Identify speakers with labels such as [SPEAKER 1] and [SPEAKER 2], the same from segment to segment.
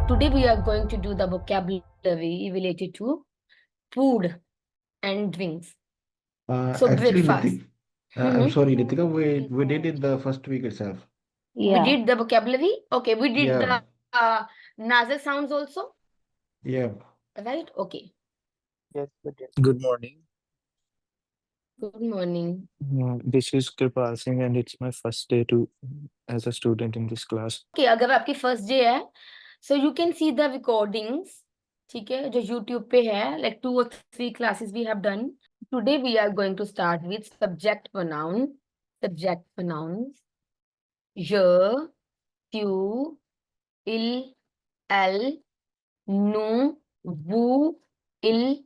[SPEAKER 1] Today we are going to do the vocabulary related to food and drinks. So
[SPEAKER 2] Actually,
[SPEAKER 1] breakfast.
[SPEAKER 2] I'm
[SPEAKER 1] Mhm.
[SPEAKER 2] sorry, Ritika, we did it the first week itself.
[SPEAKER 1] We
[SPEAKER 3] Yeah.
[SPEAKER 1] did the vocabulary. Okay, we did
[SPEAKER 2] Yeah,
[SPEAKER 1] the nasal sounds also,
[SPEAKER 2] yeah.
[SPEAKER 1] right? Okay.
[SPEAKER 3] Yes, we did.
[SPEAKER 4] Good morning.
[SPEAKER 1] Good morning.
[SPEAKER 4] This is Kripal Singh, and it's my first day as a student in this class.
[SPEAKER 1] Okay, अगर आपकी first day है, so you can see the recordings, ठीक है, जो YouTube पे है, like 2 or 3 classes we have done. Today we are going to start with subject pronoun. Subject pronouns. Je, tu, il, elle, nous, vous, il,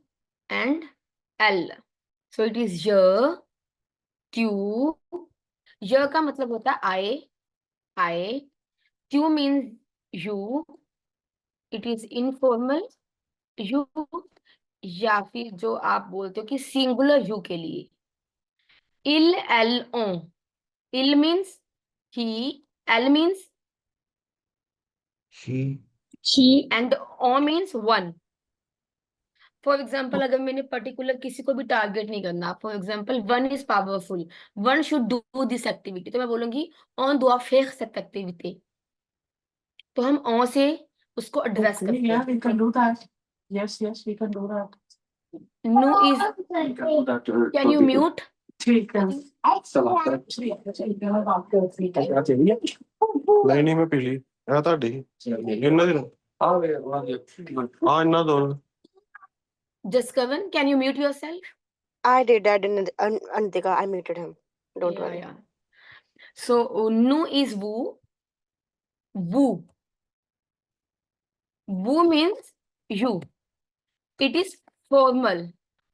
[SPEAKER 1] and elle. So it is je, tu. Je का मतलब होता है I. Tu means you. It is informal you. या फिर जो आप बोलते हो कि सिंगुलर यू के लिए il, elle, on. Il means he, elle means
[SPEAKER 2] She,
[SPEAKER 1] and on means one. For example अगर मैंने पर्टिकुलर किसी को भी टारगेट नहीं करना, for example one is powerful, one should do this activity, तो मैं बोलूंगी on doit faire cette activité. तो हम ऑन से उसको एड्रेस
[SPEAKER 5] Okay,
[SPEAKER 1] करते
[SPEAKER 5] yeah,
[SPEAKER 1] हैं.
[SPEAKER 5] we can do that. Yes, we can do that.
[SPEAKER 1] No is
[SPEAKER 5] We can do that.
[SPEAKER 1] Can you mute?
[SPEAKER 5] ठीक है। ठीक है।
[SPEAKER 6] नहीं मैं पी ली ਇਹ ਤੁਹਾਡੀ ਇਹਨਾਂ ਦੀ ਆ ਇਹਨਾਂ ਦੋ
[SPEAKER 1] Jaskavan, can you mute yourself?
[SPEAKER 3] I did that in Antika. I muted him. Don't
[SPEAKER 1] Yeah,
[SPEAKER 3] worry.
[SPEAKER 1] yeah. So nu is woo. Woo. Woo means you. It is formal.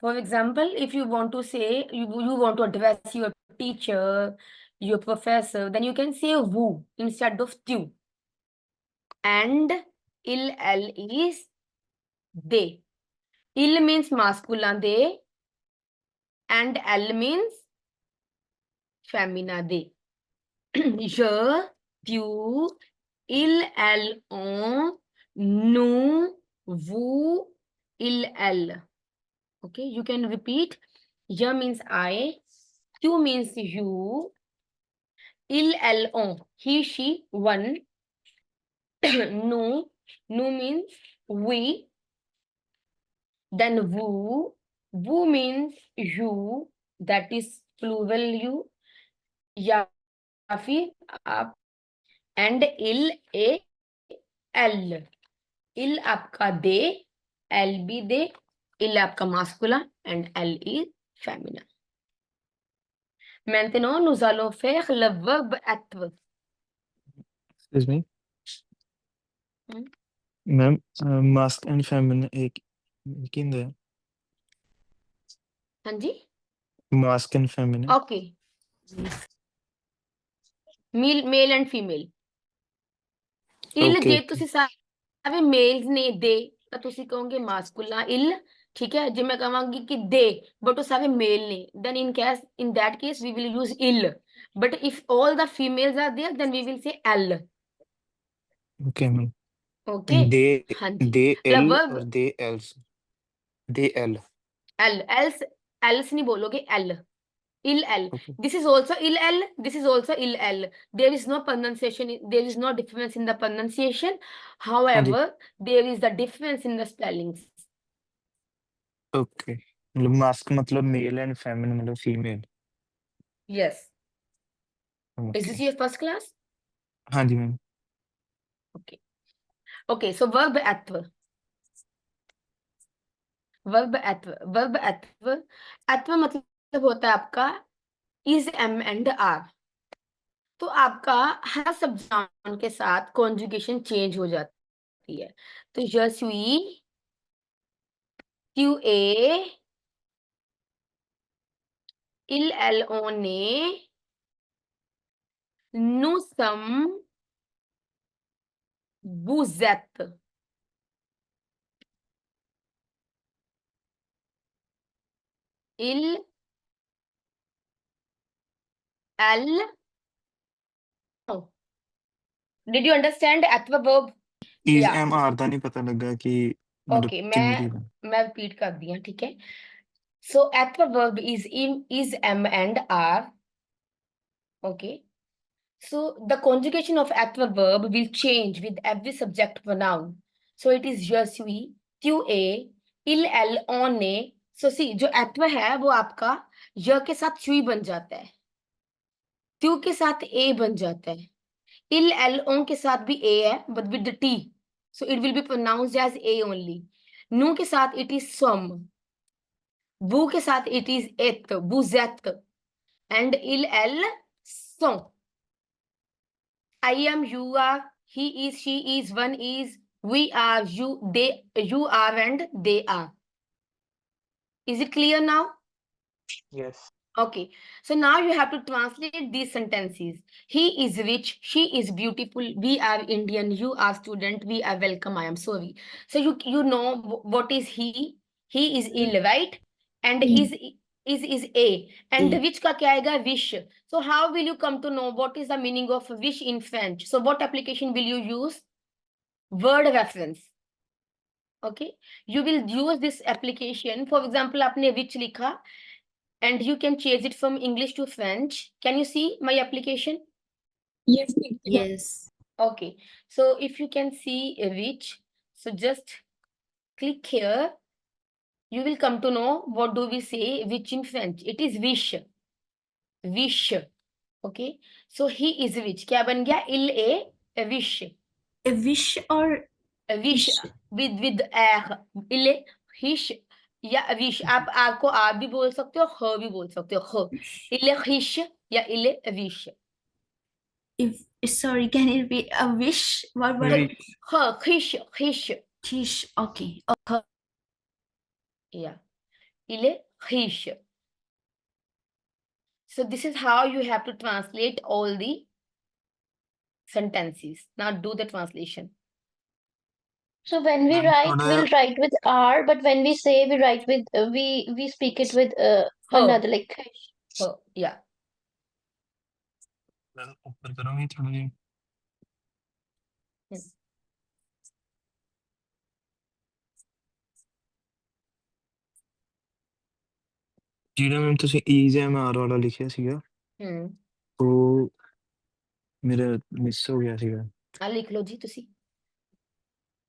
[SPEAKER 1] For example, if you want to say you want to address your teacher, your professor, then you can say woo instead of tu. And il, el is they. Il means masculine they, and el means femina they. Je, tu, il, elle, on, nous, vous, il, elle. Okay, you can repeat. Je means I, tu means you, il, elle, on, he, she, one. Nous, nous means we. Then vous means you, that is plural you. या फिर आप and il, a, l. Il आपका दे, l भी दे, il आपका masculine and l is feminine. Maintenant, nous allons faire le verbe être.
[SPEAKER 4] Excuse me.
[SPEAKER 1] Hmm?
[SPEAKER 4] Ma'am, mask and feminine एक in there.
[SPEAKER 1] हाँ जी?
[SPEAKER 4] Mask and feminine.
[SPEAKER 1] Okay. Male and female. Il
[SPEAKER 4] Okay.
[SPEAKER 1] ਜੇ ਤੁਸੀਂ ਸਾਰੇ mails ਨੇ ਦੇ ਤਾਂ ਤੁਸੀਂ ਕਹੋਗੇ masculine il, ठीक है? ਜੇ ਮੈਂ ਕਹਾਂਗੀ ਕਿ ਦੇ ਬਟ ਉਹ ਸਾਰੇ ਮੇਲ ਨੇ, then in that case we will use il, but if all the females are there then we will say l.
[SPEAKER 4] Okay, ma'am.
[SPEAKER 1] Okay? हाँ जी.
[SPEAKER 4] they
[SPEAKER 1] The
[SPEAKER 4] L
[SPEAKER 1] verb
[SPEAKER 4] or they else. They L.
[SPEAKER 1] l, else नहीं बोलोगे l. Il, l.
[SPEAKER 4] Okay.
[SPEAKER 1] This is also il, l. This is also il, l. There is no pronunciation. There is no difference in the pronunciation. However, there is the difference in the spellings.
[SPEAKER 4] Okay. मतलब mask मतलब male and feminine मतलब female.
[SPEAKER 1] Yes.
[SPEAKER 4] Okay.
[SPEAKER 1] Is this your first class?
[SPEAKER 4] हाँ जी ma'am.
[SPEAKER 1] Okay. Okay. So verb être. Verb être. Verb être. être मतलब होता है आपका is, am and are. तो आपका हर शब्द noun के साथ conjugation change हो जाती है. तो je suis, tu es, il, elle, on est, nous sommes, vous êtes. Il, elle. Oh. Did you understand être verb?
[SPEAKER 4] is
[SPEAKER 1] Yeah.
[SPEAKER 4] MR ਦਾ ਨਹੀਂ ਪਤਾ ਲੱਗਾ ਕਿ ਮਤਲਬ
[SPEAKER 1] Okay,
[SPEAKER 4] ਕਿੰਨੇ ਦੀ
[SPEAKER 1] मैं repeat कर दी हूँ, ठीक है। So adverb verb is am and are. Okay. So the conjugation of adverb verb will change with every subject pronoun. So it is je suis, tu es, il, elle, on est. So see, जो adverb है वो आपका je के साथ suis बन जाता है, tu के साथ a बन जाता है, il, elle, on के साथ भी a है but with the t. So it will be pronounced as a only. Nu के साथ it is some. Vous के साथ it is et, vous êtes. And il, elle, sont. I am, you are, he is, she is, one is, we are, you are, and they are. Is it clear now?
[SPEAKER 4] Yes.
[SPEAKER 1] Okay. So now you have to translate these sentences. He is rich, she is beautiful, we are Indian, you are student, we are welcome, I am sorry. So you know what is he? He is ill, right? And is a. And which का क्या आएगा? Wish. So how will you come to know what is the meaning of wish in French? So what application will you use? Word reference. Okay. You will use this application. For example, आपने which लिखा and you can change it from English to French. Can you see my application?
[SPEAKER 2] Yes.
[SPEAKER 7] Yes.
[SPEAKER 1] Okay. So if you can see which, so just click here. You will come to know what do we say which in French. It is wish. Wish. Okay. So he is which. क्या बन गया? Il est a wish.
[SPEAKER 7] A wish or
[SPEAKER 1] A wish
[SPEAKER 7] wish?
[SPEAKER 1] with a. Il est hish या wish. आप आ को आ भी बोल सकते हो, ह भी बोल सकते हो. ह.
[SPEAKER 7] Wish.
[SPEAKER 1] Il est hish या il est a wish.
[SPEAKER 7] If sorry, can it be a wish? What?
[SPEAKER 4] Maybe
[SPEAKER 1] H. Hish. Hish.
[SPEAKER 7] Wish. Okay.
[SPEAKER 1] Yeah. Il est riche. So this is how you have to translate all the sentences. Now do the translation.
[SPEAKER 8] So when we
[SPEAKER 4] Ma'am,
[SPEAKER 8] write,
[SPEAKER 4] थोड़ा
[SPEAKER 8] we'll write with R, but when we say, we write with we speak it with another like.
[SPEAKER 1] Yeah.
[SPEAKER 4] Ma'am ऊपर करोगे थोड़ा जी
[SPEAKER 1] Hmm.
[SPEAKER 4] ਜਿਹੜਾ ma'am ਤੁਸੀਂ is MR ਵਾਲਾ ਲਿਖਿਆ ਸੀਗਾ
[SPEAKER 1] Hmm.
[SPEAKER 4] ਉਹ ਮੇਰਾ ਮਿਸ ਹੋ ਗਿਆ ਸੀਗਾ
[SPEAKER 1] ਆ ਲਿਖ ਲਓ ਜੀ ਤੁਸੀਂ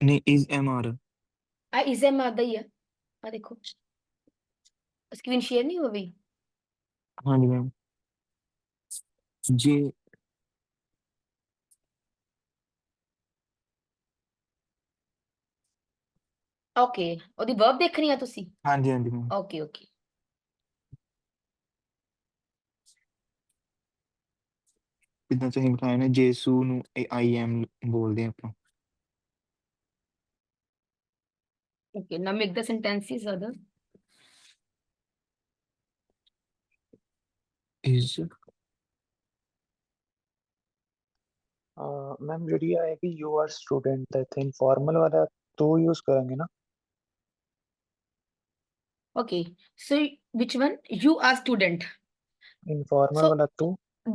[SPEAKER 4] ਨਹੀਂ is MR
[SPEAKER 1] ਆ ਇਜ਼ੇ ਮਾਰਦਾ ਹੀ ਆ ਆ ਦੇਖੋ ਸਕਰੀਨ ਸ਼ੇਅਰ ਨਹੀਂ ਹੋਈ
[SPEAKER 4] ਹਾਂਜੀ ਮੈਮ ਜੀ
[SPEAKER 1] ਓਕੇ ਉਹਦੀ ਵਰਬ ਦੇਖਣੀ ਆ ਤੁਸੀਂ
[SPEAKER 4] ਹਾਂਜੀ ਹਾਂਜੀ ਮੈਮ
[SPEAKER 1] ਓਕੇ ਓਕੇ
[SPEAKER 4] ਜਿੱਦਾਂ ਤੁਸੀਂ ਬਤਾਇਆ ਨਾ ਜੇਸੂ ਨੂੰ I am ਬੋਲਦੇ ਆਪਾਂ
[SPEAKER 1] okay now make the sentences other
[SPEAKER 4] is
[SPEAKER 9] ma'am ਜਿਹੜੀ ਆਏਗੀ ਯੂ ਆਰ ਸਟੂਡੈਂਟ ਦਾ ਇੱਥੇ ਇਨਫੋਰਮਲ ਵਾਲਾ ਤੋਂ ਯੂਜ਼ ਕਰਾਂਗੇ ਨਾ
[SPEAKER 1] Okay, so which one? You are student.
[SPEAKER 9] Informal
[SPEAKER 1] So
[SPEAKER 9] ਵਾਲਾ ਤੋਂ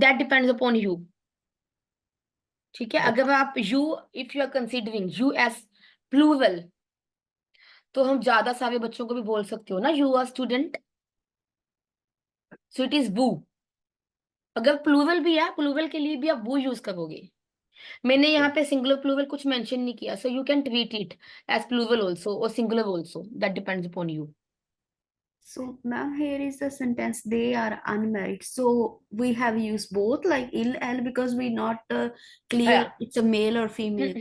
[SPEAKER 1] that depends upon you. ठीक है
[SPEAKER 9] Okay.
[SPEAKER 1] अगर आप you if you are considering you as plural तो हम ज्यादा सारे बच्चों को भी बोल सकते हो ना you are student. So it is वो. अगर प्लूरल भी है प्लूरल के लिए भी आप वो यूज करोगे मैंने यहाँ पे सिंगुलर प्लूरल कुछ मेंशन नहीं किया so you can treat it as plural also और singular also that depends upon you
[SPEAKER 7] So, ma'am, here is the sentence. They are unmarried. So we have used both, like il, el, because we not clear
[SPEAKER 1] Yeah.
[SPEAKER 7] it's a male or female.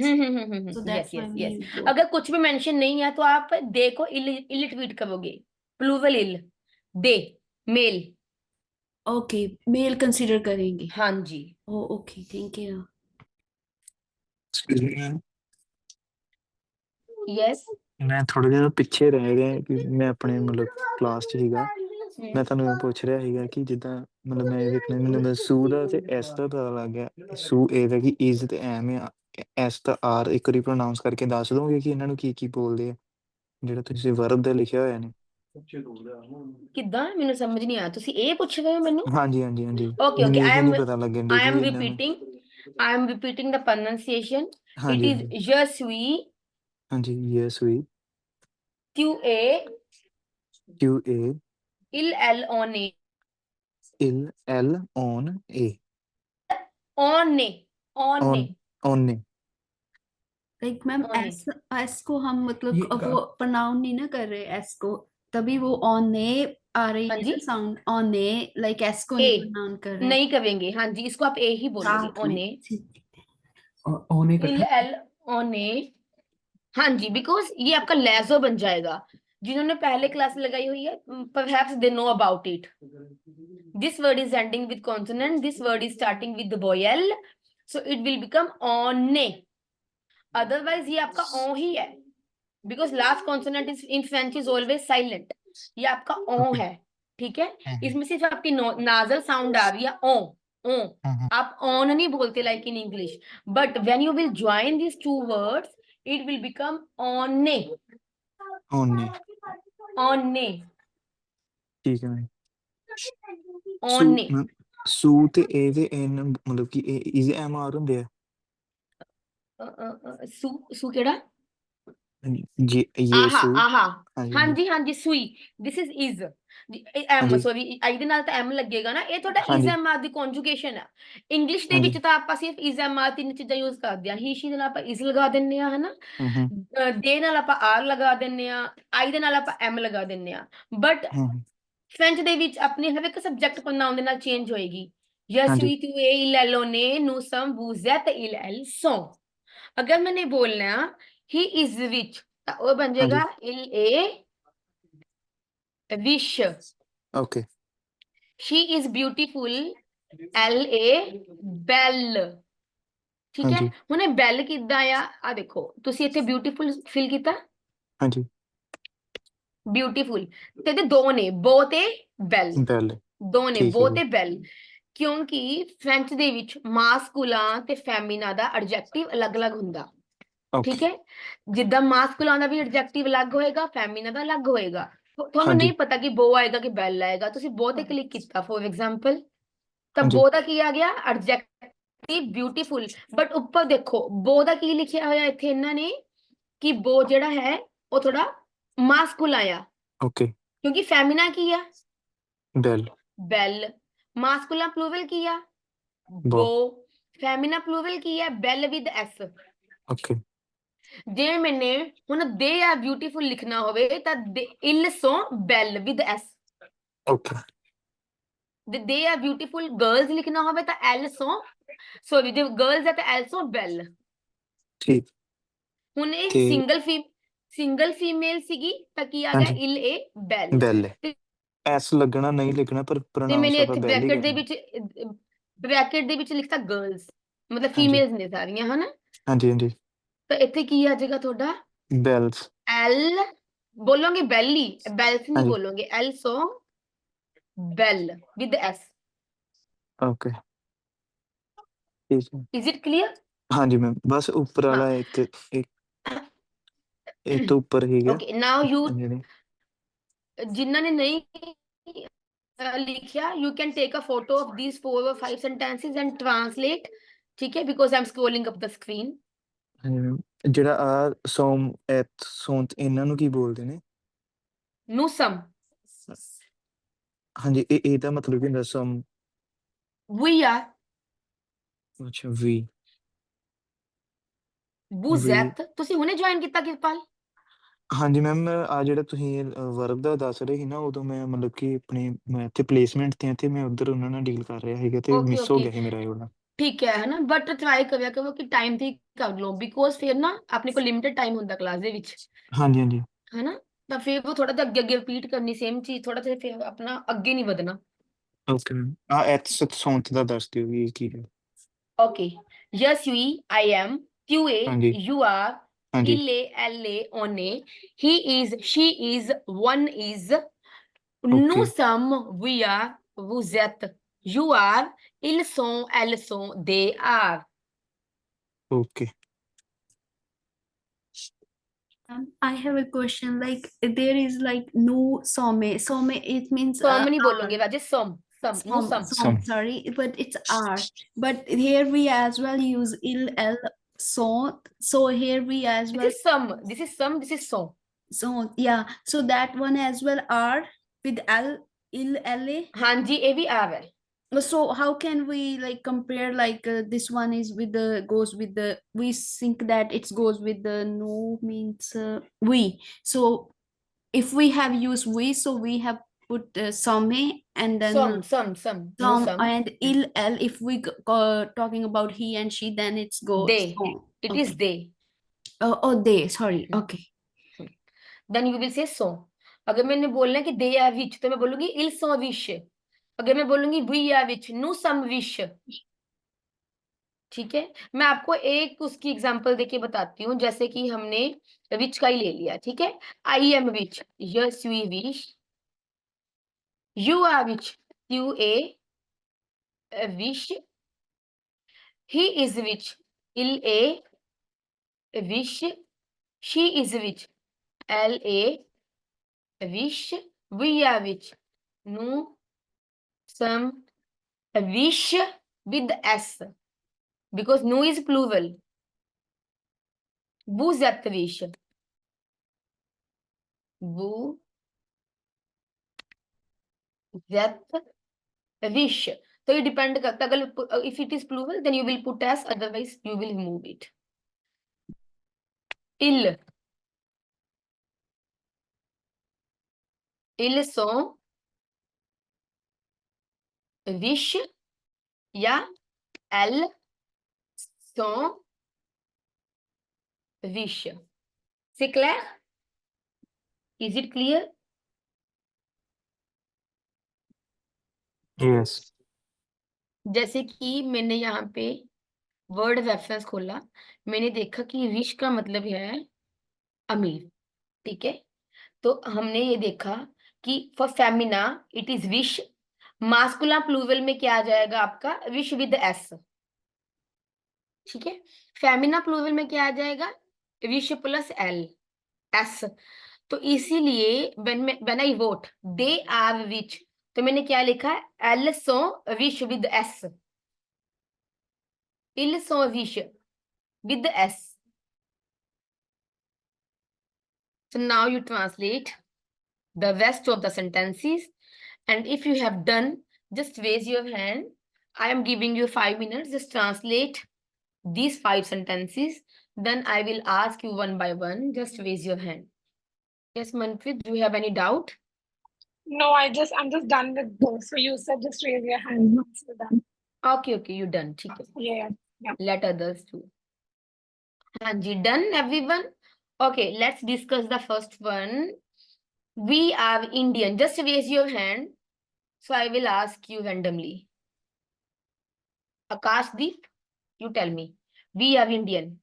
[SPEAKER 7] So
[SPEAKER 1] yes
[SPEAKER 7] that's why
[SPEAKER 1] yes
[SPEAKER 7] we
[SPEAKER 1] yes
[SPEAKER 7] use both.
[SPEAKER 1] अगर कुछ भी mention नहीं है तो आप दे को इल tweet करोगे plural इल दे mail
[SPEAKER 7] Okay, male consider करेंगे.
[SPEAKER 1] हाँ जी
[SPEAKER 7] Oh, okay. Thank you.
[SPEAKER 4] excuse me ma'am
[SPEAKER 1] yes
[SPEAKER 4] ਮੈਂ ਥੋੜਾ ਜਿਹਾ ਪਿੱਛੇ ਰਹਿ ਗਿਆ ਕਿ ਮੈਂ ਆਪਣੇ ਮਤਲਬ ਕਲਾਸ 'ਚ ਸੀਗਾ ਮੈਂ ਤੁਹਾਨੂੰ ਇਹ ਪੁੱਛ ਰਿਹਾ ਸੀਗਾ ਕਿ ਜਿੱਦਾਂ ਮਤਲਬ ਮੈਂ ਵੇਖਣਾ ਮੈਨੂੰ ਤਾਂ ਸੂ ਦਾ ਤੇ ਐਸ ਦਾ ਪਤਾ ਲੱਗ ਗਿਆ ਸੂ ਇਹ ਦਾ ਕਿ ਇਜ਼ ਤੇ ਐਮ ਆ ਐਸ ਦਾ ਆਰ ਇੱਕ ਵਾਰੀ ਪ੍ਰੋਨਾਉਂਸ ਕਰਕੇ ਦੱਸ ਦੋਗੇ ਕਿ ਇਹਨਾਂ ਨੂੰ ਕੀ ਕੀ ਬੋਲਦੇ ਆ ਜਿਹੜਾ ਤੁਸੀਂ ਵਰਬ ਦਾ ਲਿਖਿਆ ਹੋਇਆ ਨੇ
[SPEAKER 1] ਕਿੱਦਾਂ ਮੈਨੂੰ ਸਮਝ ਨਹੀਂ ਆਇਆ ਤੁਸੀਂ ਇਹ ਪੁੱਛ ਰਹੇ ਹੋ ਮੈਨੂੰ
[SPEAKER 4] ਹਾਂਜੀ ਹਾਂਜੀ ਹਾਂਜੀ
[SPEAKER 1] Okay,
[SPEAKER 4] ਮੈਨੂੰ
[SPEAKER 1] I
[SPEAKER 4] ਇਹ
[SPEAKER 1] am
[SPEAKER 4] ਨਹੀਂ ਪਤਾ ਲੱਗਣ ਡਿਆ
[SPEAKER 1] I am
[SPEAKER 4] ਕਿ ਇਹਨਾਂ ਨੂੰ
[SPEAKER 1] repeating the pronunciation It
[SPEAKER 4] ਹਾਂਜੀ
[SPEAKER 1] is
[SPEAKER 4] ਹਾਂਜੀ
[SPEAKER 1] je suis,
[SPEAKER 4] ਹਾਂਜੀ ਯੈਸ ਵੀ
[SPEAKER 1] tu es,
[SPEAKER 4] ਕਿਊ ਏ
[SPEAKER 1] elle, on est,
[SPEAKER 4] ਇਲ ਐਲ ਔਨ ਏ
[SPEAKER 1] on est, on
[SPEAKER 4] ਔਨ
[SPEAKER 1] est,
[SPEAKER 4] ਔਨੇ
[SPEAKER 7] लाइक मैम
[SPEAKER 1] on
[SPEAKER 7] एस
[SPEAKER 1] est.
[SPEAKER 7] एस को हम मतलब
[SPEAKER 5] ये
[SPEAKER 7] वो प्रोनाउन नहीं ना कर रहे एस को, तभी वो ऑन ने आ रही
[SPEAKER 1] हाँ
[SPEAKER 7] है
[SPEAKER 1] जी
[SPEAKER 7] ना साउंड ऑन ने, लाइक एस को
[SPEAKER 1] ए
[SPEAKER 7] नहीं प्रोनाउन कर रहे।
[SPEAKER 1] नहीं करेंगे, हाँ जी, इसको आप ए ही बोलोगे,
[SPEAKER 7] साथ
[SPEAKER 1] on
[SPEAKER 7] में
[SPEAKER 1] est,
[SPEAKER 7] ठीक।
[SPEAKER 5] होने
[SPEAKER 1] il,
[SPEAKER 5] इकट्ठा
[SPEAKER 1] elle, on est. हाँ जी, बिकॉज ये आपका लेजो बन जाएगा। जिन्होंने पहले क्लास लगाई हुई है, perhaps they know about it. This word is ending with consonant, this word is starting with the vowel, so it will become on. Otherwise ये आपका on ही है, because last consonant is in French is always silent. ये आपका on है, ठीक है। इसमें सिर्फ आपकी नाजल साउंड आ रही है on. आप on नहीं बोलते like in English, but when you will join these two words, it will become on.
[SPEAKER 4] ਔਨੇ
[SPEAKER 1] On.
[SPEAKER 4] ਠੀਕ ਹੈ ਮੈਮ
[SPEAKER 1] On.
[SPEAKER 4] ਸੂ ਤੇ ਏ ਦੇ ਐਨ ਮਤਲਬ ਕਿ ਇਜ਼ ਐਮ ਆਰ ਹੁੰਦੇ ਆ
[SPEAKER 1] ਸੂ ਕਿਹੜਾ?
[SPEAKER 4] ਜੇ ਇਹ
[SPEAKER 1] ਆਹਾ
[SPEAKER 4] ਸੂ
[SPEAKER 1] ਆਹਾ
[SPEAKER 4] ਹਾਂਜੀ
[SPEAKER 1] ਹਾਂਜੀ ਹਾਂਜੀ ਸੂਈ, ਦਿਸ ਇਜ਼ ਐਮ,
[SPEAKER 4] ਹਾਂਜੀ
[SPEAKER 1] ਸੌਰੀ ਆਈ ਦੇ ਨਾਲ ਤਾਂ ਐਮ ਲੱਗੇਗਾ ਨਾ, ਇਹ ਤੁਹਾਡਾ ਇਜ਼
[SPEAKER 4] ਹਾਂਜੀ
[SPEAKER 1] ਐਮ ਆਰ ਦੀ ਕੌਨਜੂਗੇਸ਼ਨ ਹੈ। ਇੰਗਲਿਸ਼ ਦੇ
[SPEAKER 4] ਹਾਂਜੀ
[SPEAKER 1] ਵਿੱਚ ਤਾਂ ਆਪਾਂ ਸਿਰਫ ਇਜ਼ ਐਮ ਆਰ ਤਿੰਨ ਚੀਜ਼ਾਂ ਯੂਜ਼ ਕਰਦੇ ਆ, ਹੀ ਸ਼ੀ ਦੇ ਨਾਲ ਆਪਾਂ ਇਜ਼ ਲਗਾ ਦਿੰਨੇ ਆ, ਹਨਾ,
[SPEAKER 4] ਹੂੰ
[SPEAKER 1] ਦੇ ਨਾਲ ਆਪਾਂ ਆਰ ਲਗਾ ਦਿੰਨੇ ਆ, ਆਈ ਦੇ ਨਾਲ ਆਪਾਂ ਐਮ ਲਗਾ ਦਿੰਨੇ ਆ, ਬਟ ਫ੍ਰੈਂਚ ਦੇ ਵਿੱਚ ਆਪਣੀ ਹਰ ਇੱਕ ਸਬਜੈਕਟ ਪ੍ਰੋਨਾਉਨ ਦੇ ਨਾਲ ਚੇਂਜ ਹੋਏਗੀ। ਯਸ
[SPEAKER 4] ਹਾਂਜੀ
[SPEAKER 1] ਵੀ ਤੂ ਏ ਇਲ ਐਲ ਓਨੇ ਨੂੰ ਸਮ ਵੂਜ਼ੈਟ ਇਲ ਐਲ ਸੋ। ਅਗਰ ਮੈਨੇ ਬੋਲਣਾ ਹੀ ਇਜ਼ ਵਿੱਚ ਤਾਂ ਉਹ ਬਣ ਜਾਏਗਾ ਇਲ ਏ ਵਿਸ਼,
[SPEAKER 4] ਓਕੇ
[SPEAKER 1] ਸ਼ੀ ਇਜ਼ ਬਿਊਟੀਫੁਲ ਐਲ ਏ ਬੈਲ, ਠੀਕ ਹੈ।
[SPEAKER 4] ਹਾਂਜੀ
[SPEAKER 1] ਹੁਣ ਇਹ ਬੈਲ ਕਿੱਦਾਂ ਆ ਦੇਖੋ ਤੁਸੀਂ ਇੱਥੇ ਬਿਊਟੀਫੁਲ ਫਿਲ ਕੀਤਾ,
[SPEAKER 4] ਹਾਂਜੀ
[SPEAKER 1] ਬਿਊਟੀਫੁਲ ਤੇ ਇਹਦੇ ਦੋ ਨੇ, ਬੋ ਤੇ ਬੈਲ,
[SPEAKER 4] ਬੈਲ
[SPEAKER 1] ਦੋ ਨੇ,
[SPEAKER 4] ਠੀਕ ਹੈ
[SPEAKER 1] ਬੋ
[SPEAKER 4] ਜੀ
[SPEAKER 1] ਤੇ ਬੈਲ, ਕਿਉਂਕਿ ਫ੍ਰੈਂਚ ਦੇ ਵਿੱਚ ਮਾਸਕੂਲਾਂ ਤੇ ਫੈਮਿਨਾ ਦਾ ਐਡਜੈਕਟਿਵ ਅਲੱਗ-ਅਲੱਗ ਹੁੰਦਾ, ਠੀਕ
[SPEAKER 4] ਓਕੇ
[SPEAKER 1] ਹੈ। ਜਿੱਦਾਂ ਮਾਸਕੂਲਾਂ ਦਾ ਵੀ ਐਡਜੈਕਟਿਵ ਅਲੱਗ ਹੋਏਗਾ, ਫੈਮਿਨਾ ਦਾ ਅਲੱਗ ਹੋਏਗਾ। ਤੁਹਾਨੂੰ
[SPEAKER 4] ਹਾਂਜੀ
[SPEAKER 1] ਨਹੀਂ ਪਤਾ ਕਿ ਬੋ ਆਏਗਾ ਕਿ ਬੈਲ ਆਏਗਾ, ਤੁਸੀਂ ਬੋ ਤੇ ਕਲਿੱਕ ਕੀਤਾ ਫੋਰ ਐਗਜ਼ਾਮਪਲ, ਤਾਂ
[SPEAKER 4] ਹਾਂਜੀ
[SPEAKER 1] ਬੋ ਦਾ ਕੀ ਆ ਗਿਆ ਐਡਜੈਕਟਿਵ ਬਿਊਟੀਫੁਲ, ਬਟ ਉੱਪਰ ਦੇਖੋ ਬੋ ਦਾ ਕੀ ਲਿਖਿਆ ਹੋਇਆ ਇੱਥੇ ਇਹਨਾਂ ਨੇ ਕਿ ਬੋ ਜਿਹੜਾ ਹੈ ਉਹ ਥੋੜਾ ਮਾਸਕੂਲ ਆਇਆ,
[SPEAKER 4] ਓਕੇ
[SPEAKER 1] ਕਿਉਂਕਿ ਫੈਮਿਨਾ ਕੀ ਆ
[SPEAKER 4] ਬੈਲ
[SPEAKER 1] ਬੈਲ, ਮਾਸਕੂਲਾ ਪਲੂਰਲ ਕੀ ਆ
[SPEAKER 4] ਬੋ
[SPEAKER 1] ਬੋ, ਫੈਮਿਨਾ ਪਲੂਰਲ ਕੀ ਹੈ ਬੈਲ ਵਿਦ ਐਸ।
[SPEAKER 4] ਓਕੇ
[SPEAKER 1] ਜੇ ਮੈਨੇ ਹੁਣ ਦੇ ਆ ਬਿਊਟੀਫੁਲ ਲਿਖਣਾ ਹੋਵੇ ਤਾਂ ਇਲ ਸੋ ਬੈਲ ਵਿਦ ਐਸ,
[SPEAKER 4] ਓਕੇ
[SPEAKER 1] ਦੇ ਆ ਬਿਊਟੀਫੁਲ ਗਰਲਸ ਲਿਖਣਾ ਹੋਵੇ ਤਾਂ ਐਲ ਸੋ, ਸੌਰੀ ਜੇ ਗਰਲਸ ਹੈ ਤਾਂ ਐਲ ਸੋ ਬੈਲ।
[SPEAKER 4] ਠੀਕ
[SPEAKER 1] ਹੁਣ ਇਹ
[SPEAKER 4] ਤੇ
[SPEAKER 1] ਸਿੰਗਲ ਫੀਮੇਲ ਸੀਗੀ ਤਾਂ ਕੀ ਆ ਗਿਆ
[SPEAKER 4] ਹਾਂਜੀ
[SPEAKER 1] ਇਲ ਏ ਬੈਲ,
[SPEAKER 4] ਬੈਲ ਐਸ ਲੱਗਣਾ ਨਹੀਂ ਲਿਖਣਾ ਪਰ
[SPEAKER 1] ਤੇ
[SPEAKER 4] ਪ੍ਰੋਨਾਉਂਸ
[SPEAKER 1] ਮੈਨੇ
[SPEAKER 4] ਆਪਾਂ
[SPEAKER 1] ਇੱਥੇ
[SPEAKER 4] ਬੈਲ ਹੀ
[SPEAKER 1] ਬ੍ਰੈਕਟ ਦੇ ਵਿੱਚ ਲਿਖਤਾ ਗਰਲਸ, ਮਤਲਬ
[SPEAKER 4] ਹਾਂਜੀ
[SPEAKER 1] ਫੀਮੇਲਸ ਨੇ ਸਾਰੀਆਂ, ਹਨਾ,
[SPEAKER 4] ਹਾਂਜੀ ਹਾਂਜੀ
[SPEAKER 1] ਤਾਂ ਇੱਥੇ ਕੀ ਆ ਜਾਏਗਾ ਤੁਹਾਡਾ
[SPEAKER 4] ਬੈਲਸ
[SPEAKER 1] ਐਲ, ਬੋਲੋਗੇ ਬੈਲੀ, ਬੈਲਸ ਨਹੀਂ
[SPEAKER 4] ਹਾਂਜੀ
[SPEAKER 1] ਬੋਲੋਗੇ, ਐਲ ਸੋ ਬੈਲ ਵਿਦ ਐਸ।
[SPEAKER 4] ਓਕੇ ਠੀਕ ਹੈ
[SPEAKER 1] ਇਜ਼ ਇਟ ਕਲੀਅਰ?
[SPEAKER 4] ਹਾਂਜੀ ਮੈਮ ਬਸ ਉੱਪਰ
[SPEAKER 1] ਹਾਂ
[SPEAKER 4] ਵਾਲਾ ਇੱਕ ਇਹ ਤੋਂ ਉੱਪਰ ਹੀ ਗਿਆ
[SPEAKER 1] ਓਕੇ ਨਾਓ ਯੂ,
[SPEAKER 4] ਜਿਹੜੇ
[SPEAKER 1] ਜਿਨ੍ਹਾਂ ਨੇ ਨਹੀਂ ਲਿਖਿਆ you can take a photo of these 4 or 5 sentences and translate, ਠੀਕ ਹੈ, because I'm scrolling up the screen.
[SPEAKER 4] ਹਾਂਜੀ ਮੈਮ ਜਿਹੜਾ ਆ ਸੋਮ ਐਤ ਸੌਂਤ ਇਹਨਾਂ ਨੂੰ ਕੀ ਬੋਲਦੇ ਨੇ?
[SPEAKER 1] Nusam,
[SPEAKER 4] ਹਾਂਜੀ ਇਹਦਾ ਮਤਲਬ ਕੀ ਹੁੰਦਾ ਸਮ?
[SPEAKER 1] we are,
[SPEAKER 4] ਅੱਛਾ ਵੀ
[SPEAKER 1] buzet, ਤੁਸੀਂ ਹੁਣੇ ਜੁਆਇਨ ਕੀਤਾ ਕਿਰਪਾਲ?
[SPEAKER 4] ਹਾਂਜੀ ਮੈਮ ਆ ਜਿਹੜਾ ਤੁਸੀਂ ਵਰਬ ਦਾ ਦੱਸ ਰਹੇ ਸੀ ਨਾ ਉਦੋਂ ਮੈਂ ਮਤਲਬ ਕਿ ਆਪਣੇ ਮੈਂ ਇੱਥੇ ਪਲੇਸਮੈਂਟ ਤੇ ਤੇ ਮੈਂ ਉਧਰ ਉਹਨਾਂ ਨਾਲ ਡੀਲ ਕਰ ਰਿਹਾ ਸੀਗਾ ਤੇ
[SPEAKER 1] ਓਕੇ
[SPEAKER 4] ਮਿਸ ਹੋ
[SPEAKER 1] ਓਕੇ
[SPEAKER 4] ਗਿਆ ਸੀ ਮੇਰਾ ਇਹ ਵਾਲਾ।
[SPEAKER 1] ਠੀਕ ਹੈ ਨਾ, ਬਟ ਟਰਾਈ ਕਰਿਆ ਕਰੋ ਕਿ ਟਾਈਮ ਤੇ ਕਰ ਲਓ, ਬਿਕੋਜ਼ ਫਿਰ ਨਾ ਆਪਣੇ ਕੋਲ ਲਿਮਿਟਡ ਟਾਈਮ ਹੁੰਦਾ ਕਲਾਸ ਦੇ ਵਿੱਚ,
[SPEAKER 4] ਹਾਂਜੀ ਹਾਂਜੀ
[SPEAKER 1] ਹਨਾ, ਤਾਂ ਫਿਰ ਉਹ ਥੋੜਾ ਜਿਹਾ ਅੱਗੇ ਅੱਗੇ ਰਿਪੀਟ ਕਰਨੀ ਸੇਮ ਚੀਜ਼, ਥੋੜਾ ਜਿਹਾ ਫਿਰ ਆਪਣਾ ਅੱਗੇ ਨਹੀਂ ਵਧਣਾ।
[SPEAKER 4] ਓਕੇ ਮੈਮ ਆ ਐਤ ਸੌਂਤ ਦਾ ਦੱਸ ਦਿਓ ਵੀ ਕੀ ਹੈ।
[SPEAKER 1] Okay. Yes, we, I am. Tu es,
[SPEAKER 4] ਹਾਂਜੀ
[SPEAKER 1] you are.
[SPEAKER 4] ਹਾਂਜੀ
[SPEAKER 1] Il est, elle est, on est. He is, she is, one is.
[SPEAKER 4] Okay
[SPEAKER 1] Nous sommes, we are, vous êtes, you are. Ils sont, elles sont, they are.
[SPEAKER 4] Okay
[SPEAKER 7] I have a question. Like there is like no some. Some it means
[SPEAKER 1] Some नहीं
[SPEAKER 7] are.
[SPEAKER 1] बोलोगे राजे, some, nous
[SPEAKER 7] Some,
[SPEAKER 1] sommes.
[SPEAKER 7] sorry, but it's are. But here we as well use il, l So here we as well.
[SPEAKER 1] This is some, this is some, this is so.
[SPEAKER 7] So yeah, so that one as well are with la.
[SPEAKER 1] हाँ जी, ये भी आव है.
[SPEAKER 7] So how can we like compare like this one is with the goes with the we think that it goes with the no means we. So if we have used we, so we have put some and then
[SPEAKER 1] Some, no
[SPEAKER 7] some
[SPEAKER 1] some.
[SPEAKER 7] and il if we talking about he and she, then it's go
[SPEAKER 1] They.
[SPEAKER 7] some.
[SPEAKER 1] It
[SPEAKER 7] Okay.
[SPEAKER 1] is they.
[SPEAKER 7] Oh they, sorry. Okay.
[SPEAKER 1] Then you will say so. अगर मैंने बोलना है कि they are which, तो मैं बोलूंगी ils sont which. अगर मैं बोलूंगी we are which, nous sommes which. ठीक है, मैं आपको एक उसकी एग्जांपल देके बताती हूँ. जैसे कि हमने which का ही ले लिया. ठीक है, I am which, je suis which. You are which, you a which. He is which, il est which. She is which, elle est which. We are which, nous sommes which with s, because nous is plural. Vous êtes which, vous êtes which. So it depend करता है. अगर if it is plural, then you will put s, otherwise you will remove it. Ils sont which या elles sont which. C'est clair? Is it clear?
[SPEAKER 4] Yes
[SPEAKER 1] जैसे कि मैंने यहाँ पे word reference खोला, मैंने देखा कि विश का मतलब है अमीर. ठीक है, तो हमने ये देखा कि फॉर फेमिना इट इज विश. मास्कुला प्लूरल में क्या आ जाएगा आपका, विश विद एस. ठीक है, फेमिना प्लूरल में क्या आ जाएगा, विश प्लस एल एस. तो इसीलिए when I wrote they are विच, तो मैंने क्या लिखा है, एल सो विश विद एस, इल सो विश with s. So now you translate the rest of the sentences, and if you have done, just raise your hand. I am giving you 5 minutes. Just translate these 5 sentences. Then I will ask you one by one. Just raise your hand. Yes, Manpreet, do you have any doubt?
[SPEAKER 10] No, I'm just done with those. So you said just raise your hand once you're done.
[SPEAKER 1] Okay, you done. ठीक है.
[SPEAKER 10] Yeah.
[SPEAKER 1] Let others do. Hanji, done everyone? Okay, let's discuss the first one. We are Indian. Just raise your hand. So I will ask you randomly. Akashdeep, you tell me. We are Indian.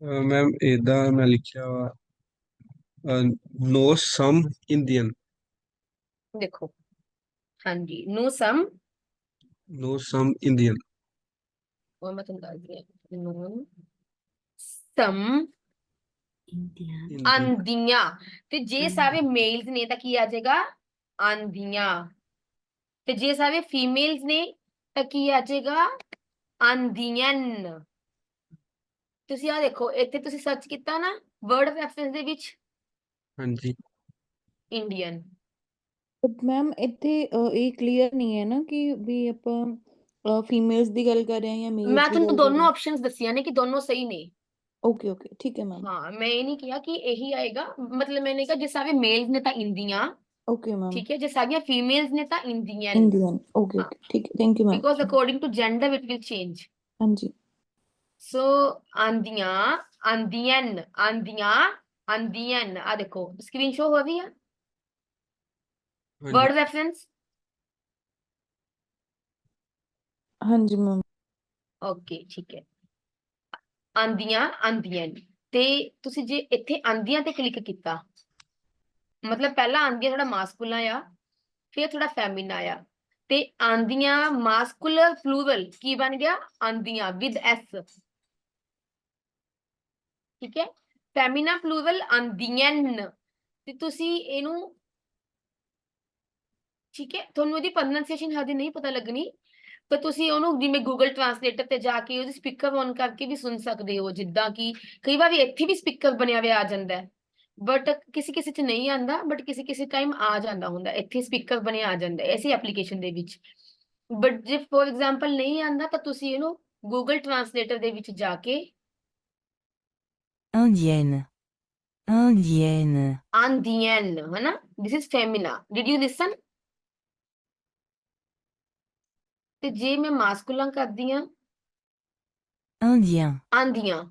[SPEAKER 6] Ma'am इदा मैं लिखा no some Indian.
[SPEAKER 1] देखो, हाँ जी, no some.
[SPEAKER 6] No some Indian.
[SPEAKER 1] और मैं तुम डाल दिया. No some आंधियां. ਤੇ ਜੇ ਸਾਰੇ ਮੇਲਸ ਨੇ ਤਾਂ ਕੀ ਆ ਜਾਏਗਾ, ਆਂਧੀਆਂ. ਤੇ ਜੇ ਸਾਰੇ ਫੀਮੇਲਸ ਨੇ ਤਾਂ ਕੀ ਆ ਜਾਏਗਾ, ਆਂਧੀਆਂ. ਤੁਸੀਂ ਆ ਦੇਖੋ, ਇੱਥੇ ਤੁਸੀਂ ਸਰਚ ਕੀਤਾ ਨਾ ਵਰਡ ਰੈਫਰੈਂਸ ਦੇ ਵਿੱਚ
[SPEAKER 6] ਹਾਂਜੀ
[SPEAKER 1] ਇੰਡੀਅਨ.
[SPEAKER 11] ਬਟ ਮੈਮ ਇੱਥੇ ਇਹ ਕਲੀਅਰ ਨਹੀਂ ਹੈ ਨਾ ਕਿ ਵੀ ਆਪਾਂ ਫੀਮੇਲਸ ਦੀ ਗੱਲ ਕਰ ਰਹੇ ਹਾਂ ਜਾਂ ਮੇਲਸ
[SPEAKER 1] ਮੈਂ
[SPEAKER 11] ਦੀ
[SPEAKER 1] ਤੁਹਾਨੂੰ
[SPEAKER 11] ਗੱਲ ਕਰ
[SPEAKER 1] ਦੋਨੋਂ
[SPEAKER 11] ਰਹੇ ਹਾਂ.
[SPEAKER 1] ਆਪਸ਼ਨਸ ਦੱਸੀਆਂ ਨੇ ਕਿ ਦੋਨੋਂ ਸਹੀ ਨੇ.
[SPEAKER 11] ਓਕੇ ਠੀਕ ਹੈ ਮੈਮ.
[SPEAKER 1] हाँ, मैं ये नहीं किया कि यही आएगा, मतलब मैंने कहा जिस सारे मेल्स ने था इंदियां.
[SPEAKER 11] Okay ma'am.
[SPEAKER 1] ठीक है, जिस सारी फीमेल्स ने था इंडियन.
[SPEAKER 11] ਇੰਡੀਅਨ. ਓਕੇ ਠੀਕ ਹੈ, thank you ma'am.
[SPEAKER 1] Because according to gender it will change.
[SPEAKER 11] ਹਾਂਜੀ.
[SPEAKER 1] सो आंधियां, आंधियन, आंधियां, आंधियन. आ देखो स्क्रीन शो हो रही है वर्ड रेफरेंस.
[SPEAKER 11] ਹਾਂਜੀ ਮੈਮ.
[SPEAKER 1] ओके ठीक है. आंधियां, आंधियन. ਤੇ ਤੁਸੀਂ ਜੇ ਇੱਥੇ ਆਂਧੀਆਂ ਤੇ ਕਲਿੱਕ ਕੀਤਾ, ਮਤਲਬ ਪਹਿਲਾਂ ਆਂਧੀਆਂ ਥੋੜਾ ਮਾਸਕੂਲਨ ਆ, ਫਿਰ ਥੋੜਾ ਫੈਮਿਨ ਆਇਆ, ਤੇ ਆਂਧੀਆਂ ਮਾਸਕੂਲਰ ਪਲੂਰਲ ਕੀ ਬਣ ਗਿਆ, ਆਂਧੀਆਂ ਵਿਦ ਐਸ. ਠੀਕ ਹੈ, ਫੈਮਿਨਾ ਪਲੂਰਲ ਆਂਧੀਆਂ. ਤੇ ਤੁਸੀਂ ਇਹਨੂੰ, ਠੀਕ ਹੈ, ਤੁਹਾਨੂੰ ਇਹਦੀ ਪ੍ਰੋਨੰਸੀਏਸ਼ਨ ਹਜੇ ਨਹੀਂ ਪਤਾ ਲੱਗਣੀ, ਤਾਂ ਤੁਸੀਂ ਉਹਨੂੰ ਜਿਵੇਂ ਗੂਗਲ ਟਰਾਂਸਲੇਟਰ ਤੇ ਜਾ ਕੇ ਉਹਦੀ ਸਪੀਕਰ ਔਨ ਕਰਕੇ ਵੀ ਸੁਣ ਸਕਦੇ ਹੋ, ਜਿੱਦਾਂ ਕਿ ਕਈ ਵਾਰ ਇੱਥੇ ਵੀ ਸਪੀਕਰ ਬਣਿਆ ਹੋਇਆ ਆ ਜਾਂਦਾ ਹੈ, ਬਟ ਕਿਸੇ ਕਿਸੇ ਚ ਨਹੀਂ ਆਂਦਾ, ਬਟ ਕਿਸੇ ਕਿਸੇ ਟਾਈਮ ਆ ਜਾਂਦਾ ਹੁੰਦਾ, ਇੱਥੇ ਸਪੀਕਰ ਬਣਿਆ ਆ ਜਾਂਦਾ ਐਸੀ ਐਪਲੀਕੇਸ਼ਨ ਦੇ ਵਿੱਚ। ਬਟ ਜੇ ਫੋਰ ਐਗਜ਼ਾਮਪਲ ਨਹੀਂ ਆਂਦਾ ਤਾਂ ਤੁਸੀਂ ਇਹਨੂੰ ਗੂਗਲ ਟਰਾਂਸਲੇਟਰ ਦੇ ਵਿੱਚ ਜਾ ਕੇ
[SPEAKER 12] Indienne. Indienne.
[SPEAKER 1] ਆਂਦੀਐਨ, ਹਨਾ, this is Femina, did you ਲਿਸਨ? ਤੇ ਜੇ ਮੈਂ ਮਾਸਕੂਲਾ ਕਰਦੀ ਆ,
[SPEAKER 12] Indien.
[SPEAKER 1] ਆਂਦੀਆਂ,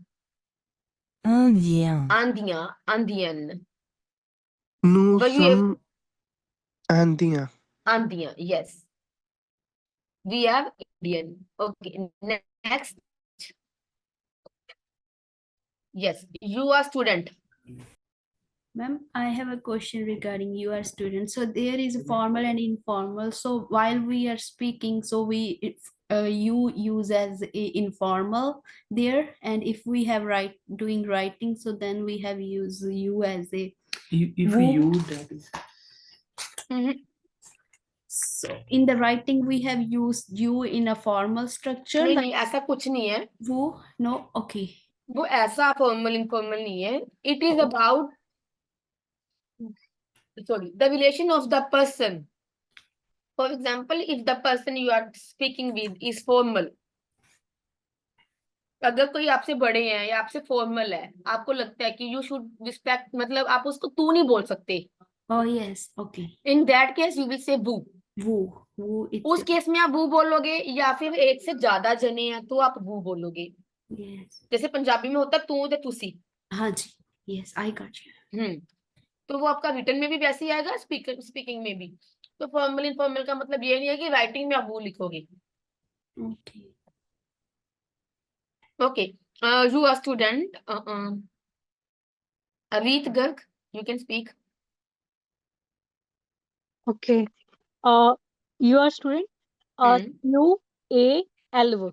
[SPEAKER 12] Indien.
[SPEAKER 1] ਆਂਦੀਆਂ, ਆਂਦੀਐਨ,
[SPEAKER 6] ਨੂੰ
[SPEAKER 1] But you
[SPEAKER 6] ਸਮ ਆਂਦੀਆਂ
[SPEAKER 1] Andian, yes. We have Indian. Okay, next. Yes, you are student.
[SPEAKER 7] Ma'am, I have a question regarding you are student. So there is formal and informal. So while we are speaking, so you use as a informal there, and if we have doing writing, so then we have use you as a
[SPEAKER 5] If
[SPEAKER 7] who.
[SPEAKER 5] you that is
[SPEAKER 1] Mhm.
[SPEAKER 7] So in the writing we have used you in a formal structure
[SPEAKER 1] नहीं
[SPEAKER 7] like
[SPEAKER 1] नहीं ऐसा कुछ नहीं है,
[SPEAKER 7] who. No, okay.
[SPEAKER 1] वो ऐसा formal informal नहीं है. It is about, sorry, the relation of the person. For example, if the person you are speaking with is formal, अगर कोई आपसे बड़े हैं या आपसे फॉर्मल है, आपको लगता है कि यू शुड रिस्पेक्ट, मतलब आप उसको तू नहीं बोल सकते,
[SPEAKER 7] Oh yes, okay.
[SPEAKER 1] In that case you will say वो.
[SPEAKER 7] Who
[SPEAKER 1] उस केस में आप वो बोलोगे, या फिर एक से ज्यादा जने हैं तो आप वो बोलोगे.
[SPEAKER 7] yes.
[SPEAKER 1] जैसे पंजाबी में होता है तू ते तुसी.
[SPEAKER 7] हाँ जी, yes, I got you.
[SPEAKER 1] तो वो आपका रिटर्न में भी वैसे ही आएगा, स्पीकिंग में भी. तो फॉर्मल इनफॉर्मल का मतलब ये नहीं है कि राइटिंग में आप वो लिखोगे.
[SPEAKER 7] Okay.
[SPEAKER 1] Okay, you are student Arit Garg, you can speak.
[SPEAKER 13] Okay. You are student. QALV.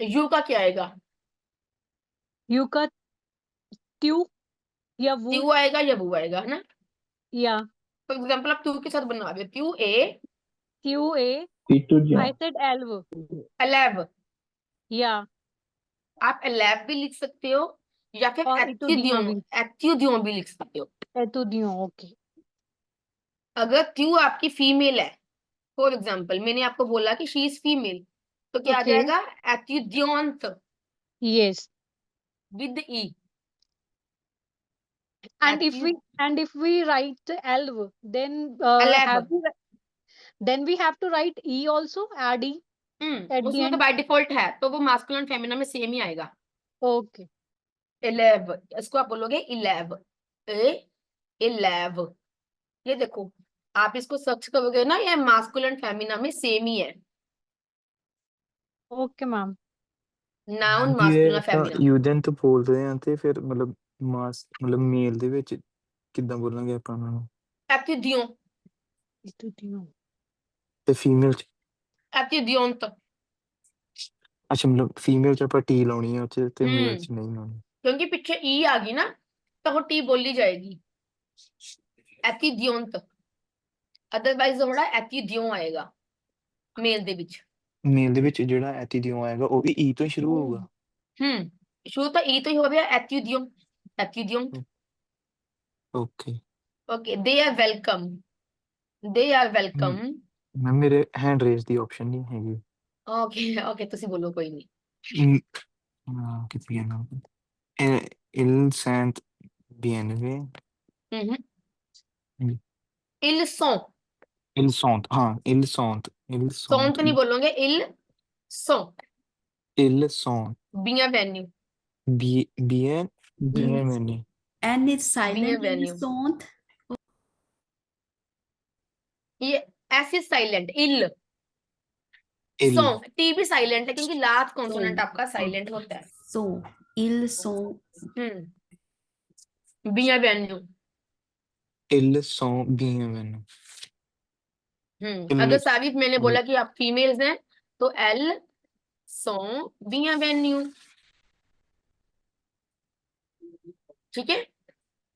[SPEAKER 1] You का क्या आएगा?
[SPEAKER 13] U का ट्यू या वो
[SPEAKER 1] ट्यू आएगा या वो आएगा, है ना?
[SPEAKER 13] या
[SPEAKER 1] फॉर एग्जाम्पल आप ट्यू के साथ बना रहे हो, ट्यू ए
[SPEAKER 13] QA. I said LV.
[SPEAKER 1] एलेव,
[SPEAKER 13] या
[SPEAKER 1] आप एलेव भी लिख सकते हो या फिर
[SPEAKER 13] और
[SPEAKER 1] एत्यूदियों भी लिख सकते हो.
[SPEAKER 13] एतुदियों. ओके.
[SPEAKER 1] अगर ट्यू आपकी फीमेल है, फॉर एग्जाम्पल मैंने आपको बोला कि शी इज फीमेल, तो क्या आ
[SPEAKER 13] Okay.
[SPEAKER 1] जाएगा? एत्यूदियोंत
[SPEAKER 13] Yes.
[SPEAKER 1] With E.
[SPEAKER 13] And if we write LV, then
[SPEAKER 1] Elev.
[SPEAKER 13] then we have to write E also. Add E at the
[SPEAKER 1] उसमें तो
[SPEAKER 13] end.
[SPEAKER 1] बाय डिफॉल्ट है, तो वो मास्कुलिन फेमिना में सेम ही आएगा.
[SPEAKER 13] Okay.
[SPEAKER 1] एलेव, इसको आप बोलोगे इलेव, इलेव. ये देखो, आप इसको सर्च करोगे ना, ये मास्कुलिन फेमिना में सेम ही है.
[SPEAKER 13] Okay, ma'am.
[SPEAKER 1] नाउन
[SPEAKER 4] ਜੇ
[SPEAKER 1] मास्कुलिन
[SPEAKER 4] ਆਪਾਂ
[SPEAKER 1] फेमिना.
[SPEAKER 4] ਯੂਦਨ ਤੋਂ ਬੋਲਦੇ ਆ ਤੇ ਫਿਰ ਮਤਲਬ ਮੇਲ ਦੇ ਵਿੱਚ ਕਿੱਦਾਂ ਬੋਲਾਂਗੇ ਆਪਾਂ ਉਹਨਾਂ ਨੂੰ?
[SPEAKER 1] एत्यूदियों,
[SPEAKER 13] एतुदियों.
[SPEAKER 4] ਤੇ ਫੀਮੇਲ ਚ?
[SPEAKER 1] एत्यूदियोंत.
[SPEAKER 4] ਅੱਛਾ, ਮਤਲਬ ਫੀਮੇਲ ਚ ਆਪਾਂ ਟੀ ਲਾਉਣੀ ਆ ਉੱਥੇ ਤੇ ਮੇਲ ਚ ਨਹੀਂ ਲਾਉਣੀ.
[SPEAKER 1] क्योंकि पीछे ई आ गई ना, तो वो टी बोली जाएगी. एत्यूदियोंत. अदरवाइज थोड़ा एत्यूदियों आएगा मेल दे विच.
[SPEAKER 4] ਮੇਲ ਦੇ ਵਿੱਚ ਜਿਹੜਾ ਐਤੀਦੀਓ ਆਏਗਾ ਉਹ ਵੀ ਈ ਤੋਂ ਹੀ ਸ਼ੁਰੂ ਹੋਊਗਾ?
[SPEAKER 1] शुरू तो ई तो ही हो गया, एत्यूदियों, एत्यूदियों.
[SPEAKER 4] Okay.
[SPEAKER 1] Okay, they are welcome, they are welcome.
[SPEAKER 4] ਮੈਂ ਮੇਰੇ हैंड रेज ਦੀ ਆਪਸ਼ਨ ਨਹੀਂ ਹੈਗੀ.
[SPEAKER 1] ओके ओके, ਤੁਸੀਂ ਬੋਲੋ, ਕੋਈ ਨਹੀਂ.
[SPEAKER 4] che piano. Il sent bienve.
[SPEAKER 1] ils sont.
[SPEAKER 4] Il sont, हाँ, ils sont.
[SPEAKER 1] sont नहीं बोलोगे, ils sont.
[SPEAKER 4] Ils sont.
[SPEAKER 1] Bienvenue.
[SPEAKER 4] Bienvenue.
[SPEAKER 7] And it's silent.
[SPEAKER 1] Bienvenue.
[SPEAKER 7] Ils sont.
[SPEAKER 1] ये ऐसे साइलेंट, इल.
[SPEAKER 4] Il.
[SPEAKER 1] सो टी भी साइलेंट है क्योंकि लास्ट कॉन्सोनेंट आपका silent होता है.
[SPEAKER 7] So ils sont.
[SPEAKER 1] बिenvenue.
[SPEAKER 4] Ils sont bienvenus.
[SPEAKER 1] अगर साबित मैंने बोला कि आप फीमेल्स हैं तो एल sont bienvenue. ठीक है?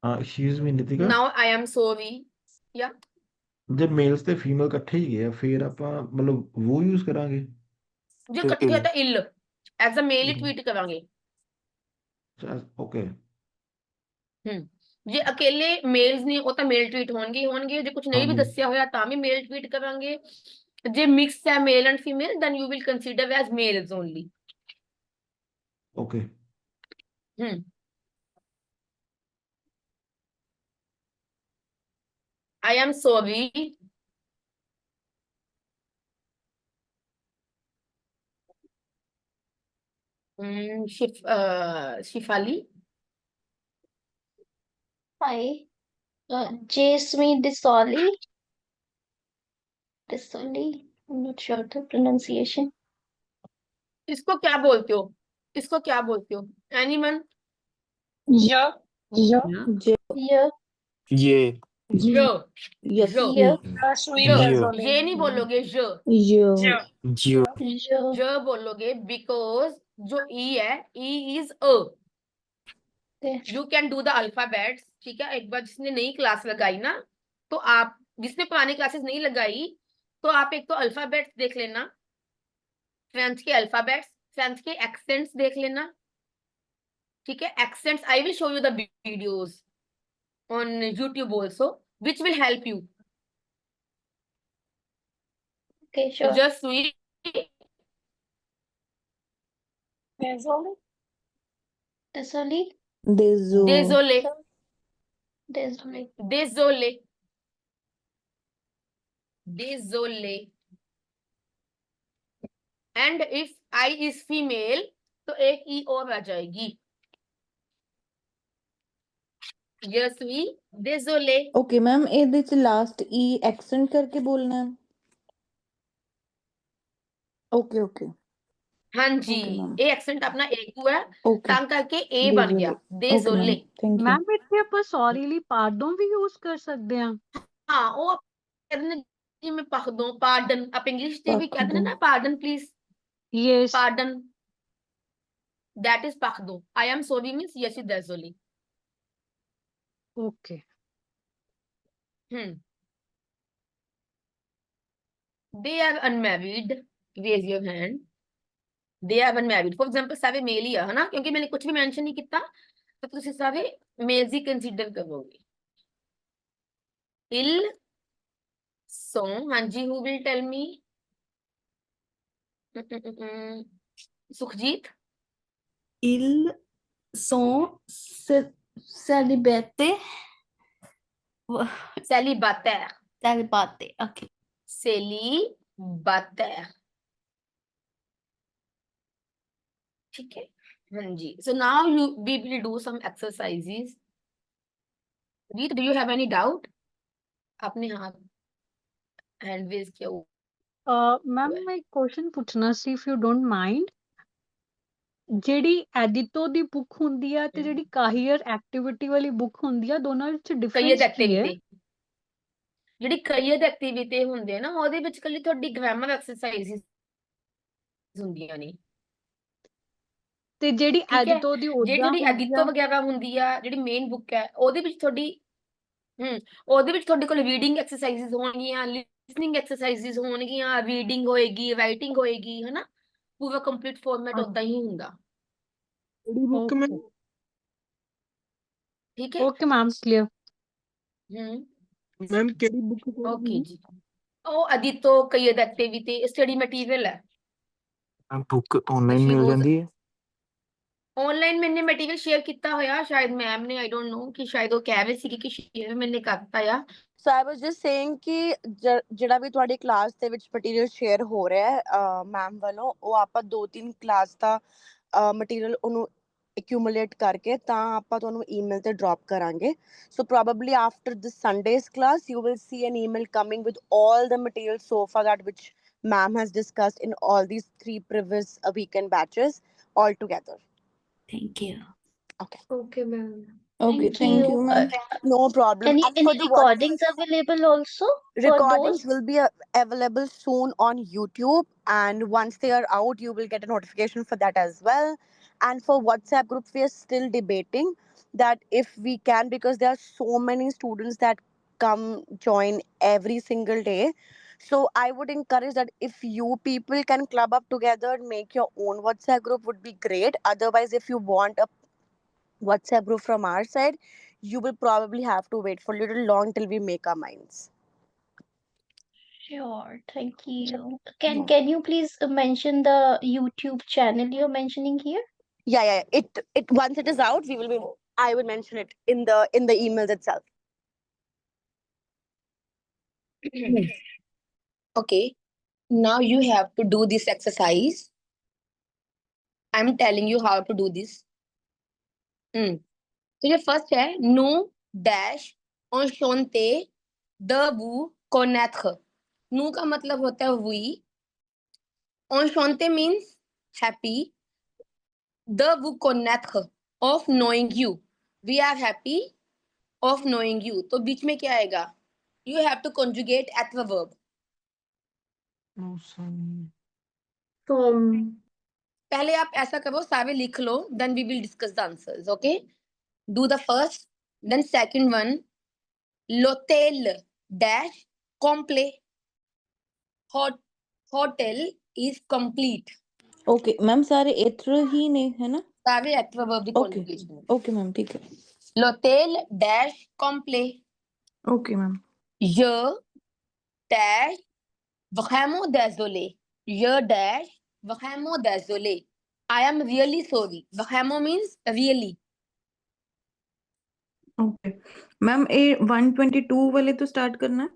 [SPEAKER 2] Excuse me, Nitika.
[SPEAKER 1] Now I am sorry. Yeah.
[SPEAKER 2] ਜੇ ਮੇਲਸ ਤੇ ਫੀਮੇਲ ਇਕੱਠੇ ਹੀ ਗਏ ਆ ਫਿਰ ਆਪਾਂ ਮਤਲਬ ਉਹ ਯੂਜ਼ ਕਰਾਂਗੇ
[SPEAKER 1] जो
[SPEAKER 4] ਤੇ
[SPEAKER 1] इकट्ठे
[SPEAKER 4] ਇਲ
[SPEAKER 1] होता इल एज अ मेल ही ट्वीट करांगे।
[SPEAKER 2] ਓਕੇ
[SPEAKER 1] ਜੇ ਅਕੇਲੇ ਮੇਲਸ ਨੇ ਉਹ ਤਾਂ ਮੇਲ ਟਵੀਟ ਹੋਣਗੇ ਹੀ ਹੋਣਗੇ, ਜੇ ਕੁਝ ਨਹੀਂ ਵੀ
[SPEAKER 4] ਹਾਂਜੀ
[SPEAKER 1] ਦੱਸਿਆ ਹੋਇਆ ਤਾਂ ਵੀ ਮੇਲ ਟਵੀਟ ਕਰਾਂਗੇ। ਜੇ ਮਿਕਸ ਹੈ male and female then you will consider as males only.
[SPEAKER 2] Okay
[SPEAKER 1] I am sorry. Shifali.
[SPEAKER 8] Hi. Jasmine Disoli. Disoli. I'm not sure the pronunciation.
[SPEAKER 1] इसको क्या बोलते हो? इसको क्या बोलते हो? Anyone?
[SPEAKER 10] Yeah. Yeah.
[SPEAKER 11] ज
[SPEAKER 8] Yeah.
[SPEAKER 4] ये
[SPEAKER 1] J.
[SPEAKER 11] Yes
[SPEAKER 1] J.
[SPEAKER 8] Yeah.
[SPEAKER 10] Sweet
[SPEAKER 1] J.
[SPEAKER 10] as
[SPEAKER 4] य
[SPEAKER 10] only.
[SPEAKER 1] ये नहीं बोलोगे j.
[SPEAKER 11] य
[SPEAKER 10] Yeah.
[SPEAKER 4] य
[SPEAKER 10] Yeah.
[SPEAKER 8] Yeah.
[SPEAKER 1] j बोलोगे because जो e है e is a.
[SPEAKER 8] Okay.
[SPEAKER 1] You can do the alphabets. ठीक है, एक बार जिसने नई क्लास लगाई ना तो आप, जिसने पुरानी क्लासेस नहीं लगाई तो आप एक तो अल्फाबेट्स देख लेना, फ्रेंच के अल्फाबेट्स, फ्रेंच के एक्सेंट्स देख लेना। ठीक है, accents I will show you the videos on YouTube also, which will help you.
[SPEAKER 8] Okay, sure.
[SPEAKER 1] Just sweet.
[SPEAKER 10] There's only.
[SPEAKER 8] Disoli.
[SPEAKER 11] देजो
[SPEAKER 1] Désolé.
[SPEAKER 8] Disoli.
[SPEAKER 1] Désolé. Désolé. And if I is female तो एक ई और आ जाएगी। Je suis désolé.
[SPEAKER 11] Okay ma'am ਇਹਦੇ ਚ last ਈ accent ਕਰਕੇ ਬੋਲਣਾ ਹੈ। Okay okay
[SPEAKER 1] हाँ जी,
[SPEAKER 11] ਓਕੇ ਮੈਮ
[SPEAKER 1] ए एक्सेंट अपना एक हुआ है,
[SPEAKER 11] ਓਕੇ
[SPEAKER 1] तंग करके ए बन गया।
[SPEAKER 11] Okay ma'am
[SPEAKER 1] Désolé.
[SPEAKER 11] Thank you
[SPEAKER 13] ma'am ਇੱਥੇ ਆਪਾਂ ਸੌਰੀ ਲਈ ਪਾਰਡੋਨ ਵੀ ਯੂਜ਼ ਕਰ ਸਕਦੇ ਹਾਂ।
[SPEAKER 1] हाँ वो कहते हैं जी मैं pardon, pardon, आप इंग्लिश से भी कहते हैं
[SPEAKER 11] Pardon.
[SPEAKER 1] ना pardon please,
[SPEAKER 13] yes
[SPEAKER 1] pardon, that is pardon. I am sorry means yes is désolé.
[SPEAKER 13] Okay
[SPEAKER 1] They are unmarried, raise your hand. They are unmarried. For example सारे मेल ही है ना, क्योंकि मैंने कुछ भी मेंशन नहीं किया तो तुम सारे मेल्स ही कंसीडर करोगे। Ils sont, हाँ जी, who will tell me? Sukhjeet.
[SPEAKER 7] Ils sont célibataires.
[SPEAKER 1] Célibataire.
[SPEAKER 7] Célibataires. Okay.
[SPEAKER 1] Célibataire. ठीक है, हाँ जी। So now we will do some exercises. Read, do you have any doubt? आपने हाथ हैंड रेज किया हुआ
[SPEAKER 13] ਮੈਮ
[SPEAKER 1] है।
[SPEAKER 13] ਮੈਂ ਇੱਕ ਕੁਐਸਚਨ ਪੁੱਛਣਾ ਸੀ ਇਫ ਯੂ ਡੋਂਟ ਮਾਈਂਡ। ਜਿਹੜੀ ਐਡਿਟੋ ਦੀ ਬੁੱਕ ਹੁੰਦੀ ਆ ਤੇ ਜਿਹੜੀ ਕਾਹੀਅਰ ਐਕਟੀਵਿਟੀ ਵਾਲੀ ਬੁੱਕ ਹੁੰਦੀ ਆ ਦੋਨਾਂ ਵਿੱਚ
[SPEAKER 1] ਕਈਅਦ
[SPEAKER 13] ਡਿਫਰੈਂਸ ਕੀ ਹੈ?
[SPEAKER 1] ਐਕਟੀਵਿਟੀ, ਜਿਹੜੀ ਕਈਅਦ ਐਕਟੀਵਿਟੀ ਹੁੰਦੇ ਆ ਨਾ ਉਹਦੇ ਵਿੱਚ ਕੱਲੀ ਤੁਹਾਡੀ ਗ੍ਰਾਮਰ ਐਕਸਰਸਾਈਜ਼ਸ ਹੁੰਦੀਆਂ ਨੇ।
[SPEAKER 13] ਤੇ ਜਿਹੜੀ
[SPEAKER 1] ਠੀਕ ਹੈ,
[SPEAKER 13] ਐਡਿਟੋ ਦੀ
[SPEAKER 1] ਜਿਹੜੀ
[SPEAKER 13] ਉਦਾਂ
[SPEAKER 1] ਤੁਹਾਡੀ
[SPEAKER 13] ਹੁੰਦੀ
[SPEAKER 1] ਐਡਿਟੋ
[SPEAKER 13] ਆ
[SPEAKER 1] ਵਗੈਰਾ ਹੁੰਦੀ ਆ, ਜਿਹੜੀ ਮੇਨ ਬੁੱਕ ਹੈ ਉਹਦੇ ਵਿੱਚ ਤੁਹਾਡੀ ਉਹਦੇ ਵਿੱਚ ਤੁਹਾਡੇ ਕੋਲ ਰੀਡਿੰਗ ਐਕਸਰਸਾਈਜ਼ਸ ਹੋਣਗੀਆਂ, ਲਿਸਨਿੰਗ ਐਕਸਰਸਾਈਜ਼ਸ ਹੋਣਗੀਆਂ, ਰੀਡਿੰਗ ਹੋਏਗੀ, ਰਾਈਟਿੰਗ ਹੋਏਗੀ, ਹਨਾ, ਪੂਰਾ ਕੰਪਲੀਟ ਫਾਰਮੈਟ ਉਦਾਂ ਹੀ ਹੁੰਦਾ।
[SPEAKER 6] ਕਿਹੜੀ ਬੁੱਕ ਮੈਂ
[SPEAKER 13] ਓਕੇ
[SPEAKER 1] ਠੀਕ ਹੈ,
[SPEAKER 13] ਓਕੇ ਮੈਮ ਕਲੀਅਰ।
[SPEAKER 6] ਮੈਮ ਕਿਹੜੀ ਬੁੱਕ
[SPEAKER 1] ਓਕੇ ਜੀ। ਉਹ ਅਦਿਤੋ ਕਈਅਦ ਐਕਟੀਵਿਟੀ ਸਟੱਡੀ ਮਟੀਰੀਅਲ ਹੈ।
[SPEAKER 4] ਬੁੱਕ ਆਨਲਾਈਨ ਮਿਲ ਜਾਂਦੀ ਹੈ?
[SPEAKER 1] ऑनलाइन मैंने मटेरियल शेयर किया होया शायद मैम ने, आई डोंट नो कि शायद वो कह रहे सी कि शेयर मैंने करता या।
[SPEAKER 3] So I was just saying ਕਿ ਜਿਹੜਾ ਵੀ ਤੁਹਾਡੀ ਕਲਾਸ ਦੇ ਵਿੱਚ ਮਟੀਰੀਅਲ ਸ਼ੇਅਰ ਹੋ ਰਿਹਾ ਹੈ ਮੈਮ ਵੱਲੋਂ, ਉਹ ਆਪਾਂ 2-3 ਕਲਾਸ ਦਾ ਮਟੀਰੀਅਲ ਉਹਨੂੰ accumulate ਕਰਕੇ ਤਾਂ ਆਪਾਂ ਤੁਹਾਨੂੰ ਈਮੇਲ ਤੇ ਡ੍ਰੌਪ ਕਰਾਂਗੇ। So probably after this Sunday's class you will see an email coming with all the material so far that which ma'am has discussed in all these 3 previous weekend batches all together.
[SPEAKER 7] Thank you.
[SPEAKER 3] Okay.
[SPEAKER 10] Okay, ma'am.
[SPEAKER 11] Okay
[SPEAKER 8] Thank
[SPEAKER 11] thank
[SPEAKER 8] you.
[SPEAKER 11] You ma'am
[SPEAKER 3] No problem. And
[SPEAKER 8] Any
[SPEAKER 3] for the
[SPEAKER 8] recordings available also for
[SPEAKER 3] recordings
[SPEAKER 8] those?
[SPEAKER 3] will be available soon on YouTube, and once they are out you will get a notification for that as well. And for WhatsApp group we are still debating that if we can, because there are so many students that come join every single day. So I would encourage that if you people can club up together, make your own WhatsApp group would be great. Otherwise, if you want a WhatsApp group from our side, you will probably have to wait for a little long till we make our minds.
[SPEAKER 8] Sure, thank you.
[SPEAKER 3] Yeah.
[SPEAKER 8] Can you please mention the YouTube channel you're mentioning here?
[SPEAKER 3] Yeah. It once it is out, I will mention it in the emails itself.
[SPEAKER 1] Okay, now you have to do this exercise. I'm telling you how to do this. तो ये first है no dash enchanté de vous connaître. नु का मतलब होता है we. enchanté means happy. De vous connaître of knowing you. We are happy of knowing you. तो बीच में क्या आएगा? You have to conjugate at the verb. पहले आप ऐसा करो, सारे लिख लो, then we will discuss the answers. Okay, do the first, then second one. L'hôtel dash complet. Hotel is complete.
[SPEAKER 11] Okay ma'am, सारे एत्र ही ने है ना?
[SPEAKER 1] सारे एत्र वर्ब दी
[SPEAKER 11] ओके
[SPEAKER 1] conjugation.
[SPEAKER 11] ओके मैम, ठीक है.
[SPEAKER 1] L'hôtel dash complet.
[SPEAKER 11] Okay ma'am.
[SPEAKER 1] Je dash vraiment désolé. Je dash vraiment désolé. I am really sorry. Vraiment means really.
[SPEAKER 11] Okay ma'am, ये 122 वाले तो स्टार्ट करना है.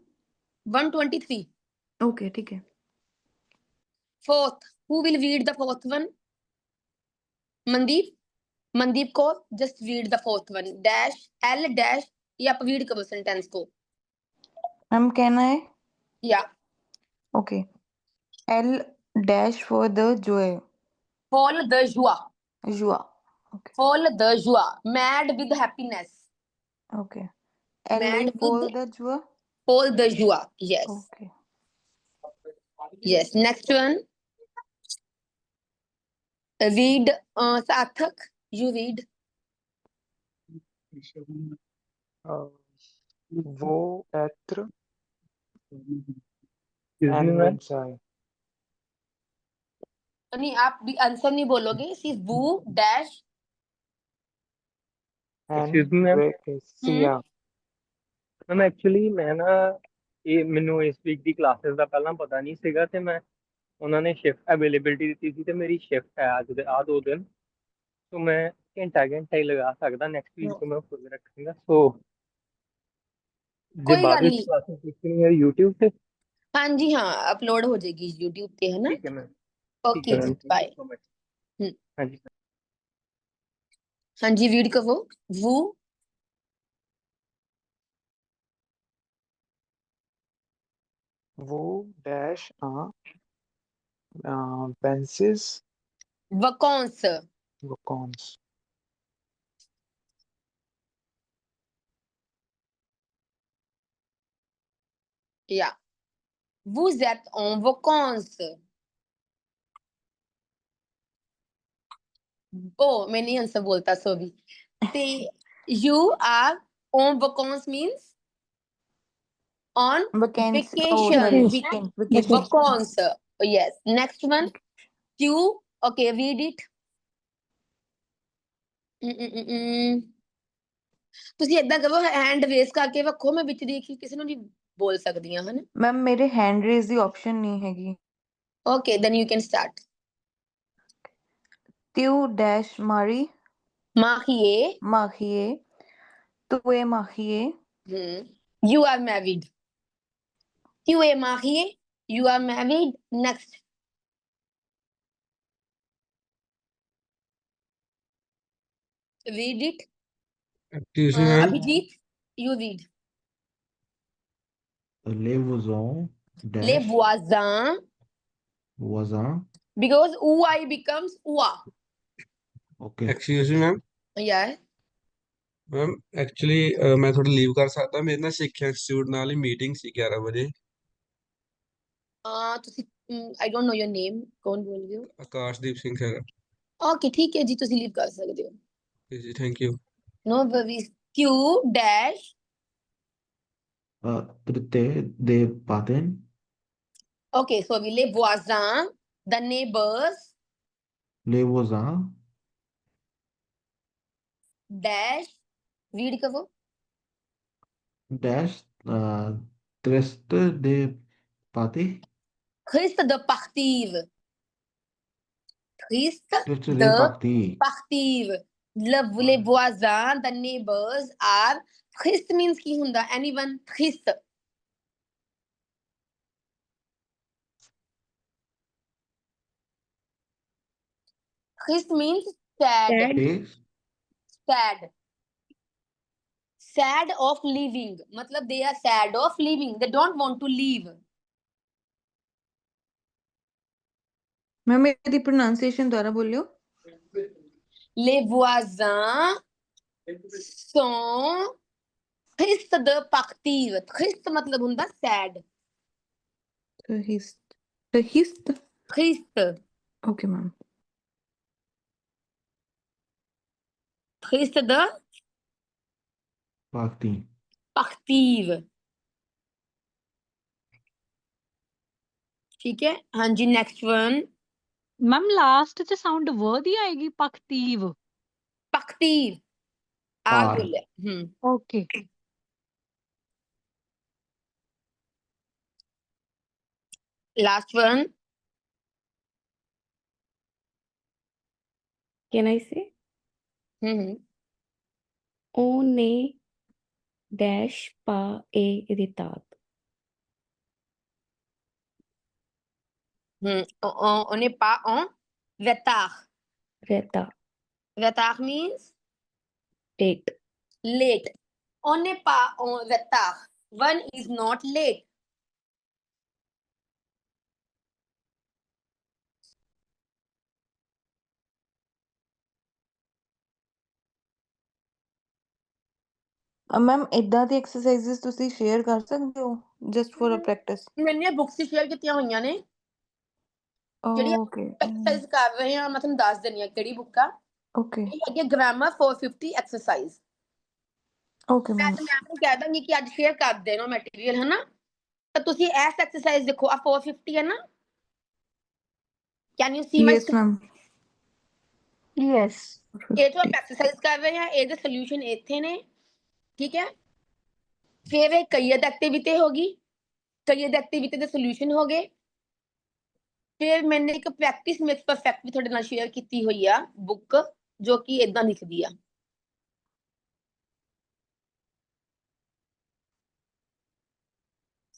[SPEAKER 1] 123.
[SPEAKER 11] ओके ठीक है.
[SPEAKER 1] Fourth. Who will read the fourth one? Mandeep. Mandeep को just read the fourth one. Dash L dash. ये आप read करो sentence को.
[SPEAKER 11] मैम कहना है.
[SPEAKER 1] Yeah.
[SPEAKER 11] Okay. L dash for the joy.
[SPEAKER 1] Folle de joie.
[SPEAKER 11] Joie.
[SPEAKER 1] Folle de joie. Mad with happiness.
[SPEAKER 11] Okay. L
[SPEAKER 1] Mad
[SPEAKER 11] for
[SPEAKER 1] with
[SPEAKER 11] the joie.
[SPEAKER 1] folle de joie. Yes.
[SPEAKER 11] Okay.
[SPEAKER 1] Yes. Next one. Read. Sarthak. You read.
[SPEAKER 9] वो ऐत्र
[SPEAKER 5] Excuse me, ma'am.
[SPEAKER 9] एनवेंसाई
[SPEAKER 1] नहीं, आप भी answer नहीं बोलोगे. सिर्फ वो dash.
[SPEAKER 5] Excuse me, ma'am.
[SPEAKER 9] एनवेसिया
[SPEAKER 5] ma'am actually ਮੈਂ ਨਾ ਇਹ ਮੈਨੂੰ ਇਸ ਵੀਕ ਦੀ ਕਲਾਸਿਸ ਦਾ ਪਹਿਲਾਂ ਪਤਾ ਨਹੀਂ ਸੀਗਾ ਤੇ ਮੈਂ ਉਹਨਾਂ ਨੇ ਸ਼ਿਫਟ ਅਵੇਲੇਬਿਲਿਟੀ ਦਿੱਤੀ ਸੀ ਤੇ ਮੇਰੀ ਸ਼ਿਫਟ ਹੈ ਅੱਜ ਦੇ ਆ 2 ਦਿਨ. ਸੋ ਮੈਂ ਘੰਟਾ ਹੀ ਲਗਾ ਸਕਦਾ. ਨੈਕਸਟ ਵੀਕ ਤੋਂ ਮੈਂ ਫੁੱਲ ਰੱਖਾਂਗਾ. ਸੋ ਜੇ
[SPEAKER 1] कोई
[SPEAKER 5] ਬਾਅਦ
[SPEAKER 1] गल
[SPEAKER 5] ਵਿੱਚ
[SPEAKER 1] नहीं.
[SPEAKER 5] ਕਲਾਸਿਸ ਦੇਖਣੀ ਹੈ YouTube ਤੇ
[SPEAKER 1] हाँ जी, हाँ अपलोड हो जाएगी YouTube पे, है ना?
[SPEAKER 5] ਠੀਕ ਹੈ ਮੈਮ. ਠੀਕ
[SPEAKER 1] ओके
[SPEAKER 5] ਹੈ
[SPEAKER 1] जी,
[SPEAKER 5] ma'am.
[SPEAKER 1] Bye.
[SPEAKER 5] Thank you so much. ਹਾਂਜੀ.
[SPEAKER 1] हाँ जी, रीड करो. वो
[SPEAKER 9] डैश पेंसिस
[SPEAKER 1] vacances.
[SPEAKER 9] वकॉन्स
[SPEAKER 1] Yeah. Vous êtes en vacances. Oh, मैं नहीं आंसर बोलता, सॉरी. ते you are on vacances means on
[SPEAKER 11] Vacancy. Oh,
[SPEAKER 1] vacation.
[SPEAKER 11] sorry.
[SPEAKER 1] Vacation.
[SPEAKER 11] Vacation.
[SPEAKER 1] Vacances. Yes. Next one. You. Okay, read it. ਤੁਸੀਂ ਏਦਾਂ ਕਰੋ, ਹੈਂਡ ਰੇਸ ਕਰਕੇ ਰੱਖੋ, ਮੈਂ ਵਿੱਚ ਦੇਖੀ ਕਿਸੇ ਨੂੰ ਨਹੀਂ ਬੋਲ ਸਕਦੀ ਹਾਂ, ਹਨਾ?
[SPEAKER 11] ਮੈਮ ਮੇਰੇ ਹੈਂਡ ਰੇਜ਼ ਦੀ ਆਪਸ਼ਨ ਨਹੀਂ ਹੈਗੀ.
[SPEAKER 1] Okay, then you can start.
[SPEAKER 11] Tu dash Marie.
[SPEAKER 1] Marié.
[SPEAKER 11] Marié. Tu es marié.
[SPEAKER 1] You are married. Tu es marié. You are married. Next. Read it.
[SPEAKER 6] Excuse me, ma'am.
[SPEAKER 1] Abhijit, you read.
[SPEAKER 2] Les voisins
[SPEAKER 1] Les
[SPEAKER 2] dash
[SPEAKER 1] voisins.
[SPEAKER 2] voisin.
[SPEAKER 1] Because OI becomes OA.
[SPEAKER 2] Okay.
[SPEAKER 6] Excuse me, ma'am.
[SPEAKER 1] Yeah.
[SPEAKER 6] Ma'am actually ਮੈਂ ਥੋੜਾ leave ਕਰ ਸਕਦਾ. ਮੇਰੇ ਨਾਲ ਸਿੱਖਿਆ institute ਨਾਲ ਹੀ meeting ਸੀ 11 ਵਜੇ.
[SPEAKER 1] ਤੁਸੀਂ I don't know your name. ਕੌਣ ਬੋਲ ਰਹੇ ਹੋ?
[SPEAKER 6] ਆਕਾਸ਼ਦੀਪ ਸਿੰਘ ਸਰ.
[SPEAKER 1] Okay, ਠੀਕ ਹੈ ਜੀ, ਤੁਸੀਂ ਲੀਵ ਕਰ ਸਕਦੇ ਹੋ.
[SPEAKER 6] ਜੀ thank you.
[SPEAKER 1] No worries. Q dash
[SPEAKER 2] dritte de paten,
[SPEAKER 1] Okay, so les voisins, the neighbors,
[SPEAKER 2] les voisins,
[SPEAKER 1] dash, read cover.
[SPEAKER 2] dash, triste de pate,
[SPEAKER 1] Triste de partir. Triste
[SPEAKER 2] triste
[SPEAKER 1] de
[SPEAKER 2] de parti,
[SPEAKER 1] partir. Les voisins, the neighbors are triste means ki hunda? Anyone triste. Triste means sad.
[SPEAKER 2] te,
[SPEAKER 1] Sad. Sad of leaving. Matlab they are sad of leaving. They don't want to leave.
[SPEAKER 11] Ma'am ਇਹਦੀ pronunciation दोबारा बोलियो।
[SPEAKER 1] Les voisins sont tristes de partir. Triste matlab hunda sad.
[SPEAKER 11] Triste
[SPEAKER 1] Triste.
[SPEAKER 11] Okay ma'am.
[SPEAKER 1] Triste de
[SPEAKER 2] parti,
[SPEAKER 1] partir. ठीक है, हाँ जी, next one.
[SPEAKER 13] Ma'am last च sound व दी आएगी पक्तीव।
[SPEAKER 1] पक्तीव आ
[SPEAKER 2] par,
[SPEAKER 1] गई है।
[SPEAKER 13] Okay
[SPEAKER 1] last one.
[SPEAKER 11] Can I say ओ ने डैश पा ए रितात
[SPEAKER 1] On n'est pas en retard.
[SPEAKER 11] रहता
[SPEAKER 1] Retard means
[SPEAKER 11] डेट
[SPEAKER 1] late. On n'est pas en retard. One is not late.
[SPEAKER 11] Ma'am ਇਦਾਂ ਦੀ ਐਕਸਰਸਾਈਜ਼ਸ ਤੁਸੀਂ ਸ਼ੇਅਰ ਕਰ ਸਕਦੇ ਹੋ ਜਸਟ ਫॉर ਅ ਪ੍ਰੈਕਟਿਸ।
[SPEAKER 1] मैंने बुक्स शेयर ਕੀਤੀਆਂ ਹੋਈਆਂ ਨੇ ਜਿਹੜੀ
[SPEAKER 11] ਓਕੇ
[SPEAKER 1] ਐਕਸਰਸਾਈਜ਼ ਕਰ ਰਹੇ ਹਾਂ। ਮੈਂ ਤੁਹਾਨੂੰ ਦੱਸ ਦਿੰਦੀ ਹਾਂ ਕਿਹੜੀ ਬੁੱਕ ਆ।
[SPEAKER 11] ਓਕੇ
[SPEAKER 1] ਇਹ ਹੈਗੀ ਗ੍ਰਾਮਰ 450 ਐਕਸਰਸਾਈਜ਼।
[SPEAKER 11] ਓਕੇ
[SPEAKER 1] ਮੈਂ
[SPEAKER 11] ਮੈਮ
[SPEAKER 1] ਤਾਂ ਮੈਮ ਨੂੰ ਕਹਿ ਦਾਂਗੀ ਕਿ ਅੱਜ ਸ਼ੇਅਰ ਕਰ ਦੇਣਾ ਮਟੀਰੀਅਲ, ਹੈ ਨਾ। ਤਾਂ ਤੁਸੀਂ ਇਸ ਐਕਸਰਸਾਈਜ਼ ਦੇਖੋ, ਆ 450 ਹੈ ਨਾ। Can you C my
[SPEAKER 11] yes ma'am
[SPEAKER 13] yes
[SPEAKER 1] ਇਹ ਜੋ ਆਪਾਂ ਐਕਸਰਸਾਈਜ਼ ਕਰ ਰਹੇ ਹਾਂ ਇਹਦੇ ਸੋਲੂਸ਼ਨ ਇੱਥੇ ਨੇ, ਠੀਕ ਹੈ। ਫਿਰ ਇਹ ਕਈਅਦ ਐਕਟੀਵਿਟੀ ਹੋ ਗਈ, ਕਈਅਦ ਐਕਟੀਵਿਟੀ ਦੇ ਸੋਲੂਸ਼ਨ ਹੋ ਗਏ। ਫਿਰ ਮੈंने ਇੱਕ ਪ੍ਰੈਕਟਿਸ ਮੇਕਸ ਪਰਫੈਕਟ ਵੀ ਤੁਹਾਡੇ ਨਾਲ ਸ਼ੇਅਰ ਕੀਤੀ ਹੋਈ ਆ ਬੁੱਕ, ਜੋ ਕਿ ਇਦਾਂ ਲਿਖਦੀ ਆ।